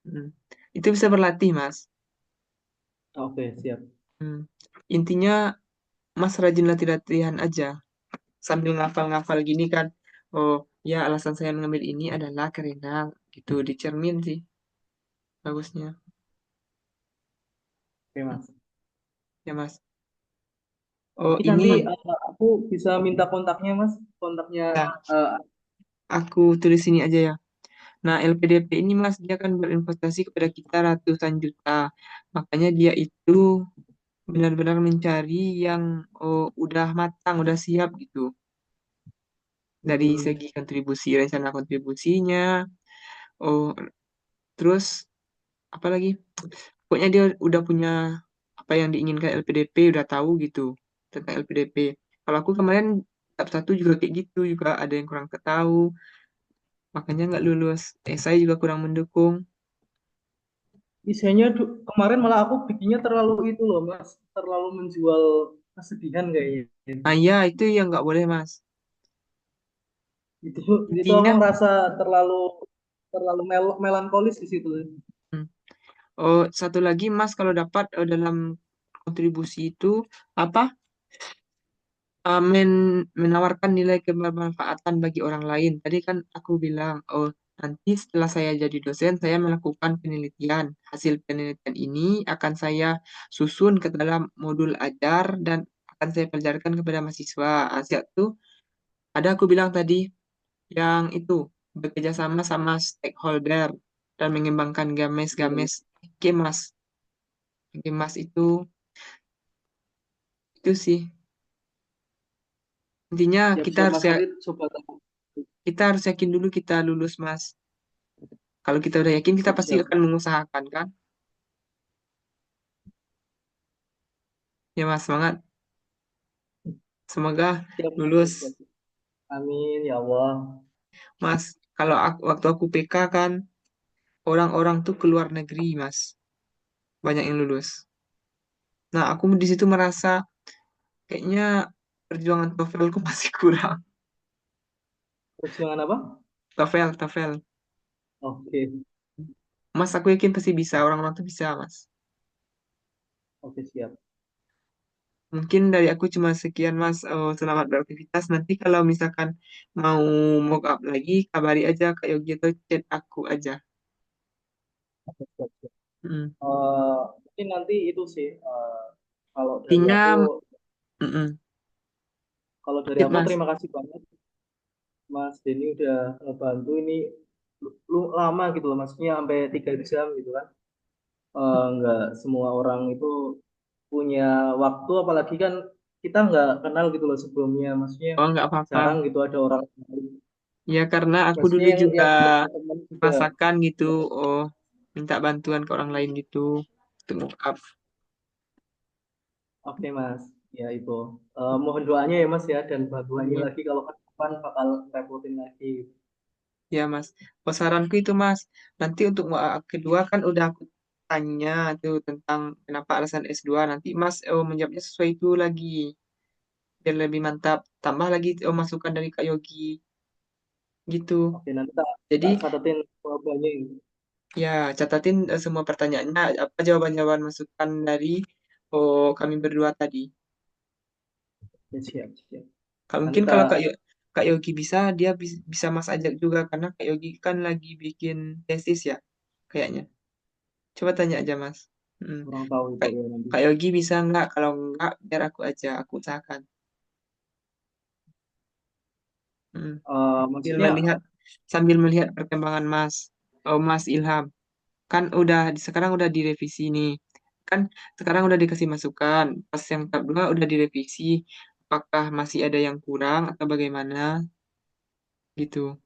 Mm. Itu bisa berlatih Mas. Oke, siap. Mm. Intinya Mas rajin latih-latihan aja sambil ngafal-ngafal gini kan. Oh ya alasan saya mengambil ini adalah karena gitu dicermin sih bagusnya. Oke, Mm. Mas. Ya Mas. Oh Tapi nanti ini aku bisa minta kontaknya Mas, kontaknya ya eh, aku tulis ini aja ya. Nah, LPDP ini Mas, dia kan berinvestasi kepada kita ratusan juta. Makanya dia itu benar-benar mencari yang udah matang, udah siap gitu. Dari hmm, segi kontribusi, rencana kontribusinya, oh terus apa lagi? Pokoknya dia udah punya apa yang diinginkan LPDP, udah tahu gitu tentang LPDP. Kalau aku kemarin tahap satu juga kayak gitu, juga ada yang kurang ketahu, makanya nggak lulus. Saya juga kurang mendukung. isinya kemarin malah aku bikinnya terlalu itu loh Mas, terlalu menjual kesedihan kayaknya. Ah iya, itu yang nggak boleh Mas. Itu itu aku Intinya ngerasa terlalu terlalu melankolis di situ. Hmm. Oh, satu lagi Mas kalau dapat dalam kontribusi itu apa? Menawarkan nilai kebermanfaatan bagi orang lain. Tadi kan aku bilang, oh nanti setelah saya jadi dosen, saya melakukan penelitian. Hasil penelitian ini akan saya susun ke dalam modul ajar dan akan saya pelajarkan kepada mahasiswa. Asia tuh ada aku bilang tadi yang itu bekerja sama sama stakeholder dan mengembangkan Iya. games-games Gemas. Gemas itu sih. Intinya kita Siap-siap harus Mas, ya nanti coba tahu. kita harus yakin dulu kita lulus, Mas. Kalau kita udah yakin, kita pasti Siap-siap. akan mengusahakan, kan? Ya, Mas, semangat. Semoga Siap, Mas. lulus. Siap. Amin ya Allah. Mas, kalau waktu aku PK kan, orang-orang tuh keluar negeri, Mas. Banyak yang lulus. Nah, aku di situ merasa kayaknya perjuangan TOEFL-ku masih kurang. Perjuangan apa? TOEFL. Oke. Mas, aku yakin pasti bisa. Orang-orang tuh bisa, Mas. Oke, siap. Mungkin dari aku cuma sekian, Mas. Oh, selamat beraktivitas. Nanti kalau misalkan mau mock up lagi, kabari aja Kak Yogi atau chat aku aja. Oke, siap, siap. Mm. Mungkin nanti itu sih, kalau dari aku, Intinya, mm-mm. Sip, Mas. terima kasih banyak Mas Denny udah ngebantu ini lu lama gitu loh, maksudnya sampai 3 jam gitu kan. Nggak semua orang itu punya waktu, apalagi kan kita nggak kenal gitu loh sebelumnya, maksudnya Oh, nggak apa-apa. jarang gitu ada orang, Ya, karena aku maksudnya dulu juga yang teman juga. rasakan gitu, oh, minta bantuan ke orang lain gitu, untuk mock up. Oke Mas, ya itu. Mohon doanya ya Mas ya, dan bantuannya Amin. lagi kalau ke depan bakal repotin lagi. Ya, Mas. Oh, saranku itu, Mas. Nanti untuk mock up kedua kan udah aku tanya tuh tentang kenapa alasan S2. Nanti Mas menjawabnya sesuai itu lagi. Biar lebih mantap. Tambah lagi masukan dari Kak Yogi. Gitu. Oke, nanti tak, Jadi, tak catetin jawabannya. ya, catatin semua pertanyaannya, apa jawaban-jawaban masukan dari kami berdua tadi. Ya, siap, siap. Nanti Mungkin kalau tak, Kak Yogi bisa, dia bisa Mas ajak juga karena Kak Yogi kan lagi bikin tesis ya, kayaknya. Coba tanya aja Mas. Mm. kurang tahu itu Kak, ya nanti. Kak Yogi bisa nggak? Kalau nggak, biar aku aja, aku usahakan. Mm. Sambil Maksudnya, melihat sambil melihat perkembangan Mas Ilham. Kan sekarang udah direvisi nih. Kan sekarang udah dikasih masukan. Pas yang tahap 2 udah direvisi. Apakah masih ada yang kurang atau bagaimana? Gitu.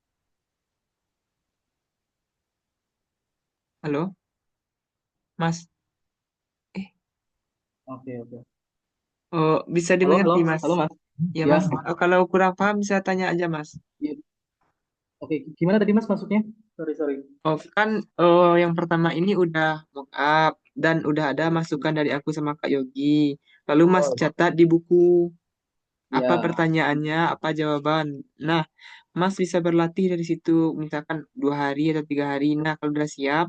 Halo, Mas. Eh, oke, oke. oh, bisa Halo, halo, dimengerti, Mas. halo Mas. Ya, Ya, Mas. Oh, kalau kurang paham bisa tanya aja, Mas. ya. Oke, gimana tadi Mas maksudnya? Sorry, sorry. Oh, kan yang pertama ini udah mock up dan udah ada masukan dari aku sama Kak Yogi. Lalu Mas Oh, catat di buku apa ya. pertanyaannya, apa jawaban. Nah, Mas bisa berlatih dari situ, misalkan 2 hari atau 3 hari. Nah, kalau udah siap,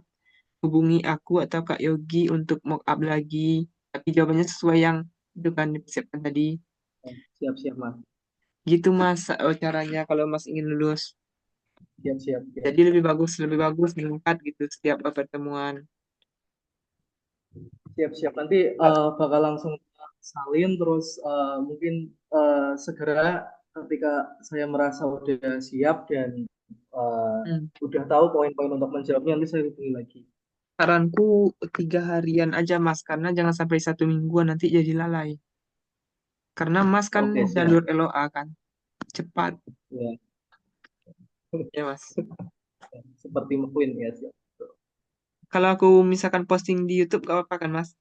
hubungi aku atau Kak Yogi untuk mock up lagi. Tapi jawabannya sesuai yang itu kan dipersiapkan tadi. Siap, siap Mas. Gitu Mas, caranya kalau Mas ingin lulus. Siap, siap, siap. Jadi lebih bagus meningkat gitu setiap pertemuan. Siap, siap. Nanti bakal langsung salin, terus mungkin segera ketika saya merasa udah siap dan eh, Hmm. udah tahu poin-poin untuk menjawabnya, nanti saya hubungi lagi. Saranku 3 harian aja Mas, karena jangan sampai 1 mingguan nanti jadi lalai. Karena Mas kan Oke, siap. jalur LOA kan, cepat Ya, ya Mas. seperti McQueen ya, siap. Kalau aku misalkan posting di YouTube gak apa-apa kan Mas?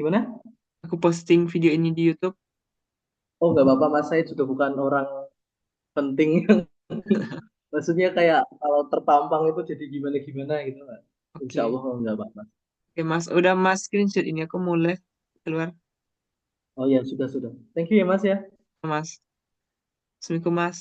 Gimana? Aku posting video ini di YouTube. Oh, nggak apa-apa, Mas. Saya juga bukan orang penting. Maksudnya kayak kalau terpampang itu jadi gimana-gimana gitu, Mas. Insya Oke. Allah nggak apa-apa. Oke Mas, udah Mas screenshot ini aku mulai keluar Oh ya, sudah, sudah. Thank you ya, Mas ya. Mas. Assalamualaikum Mas.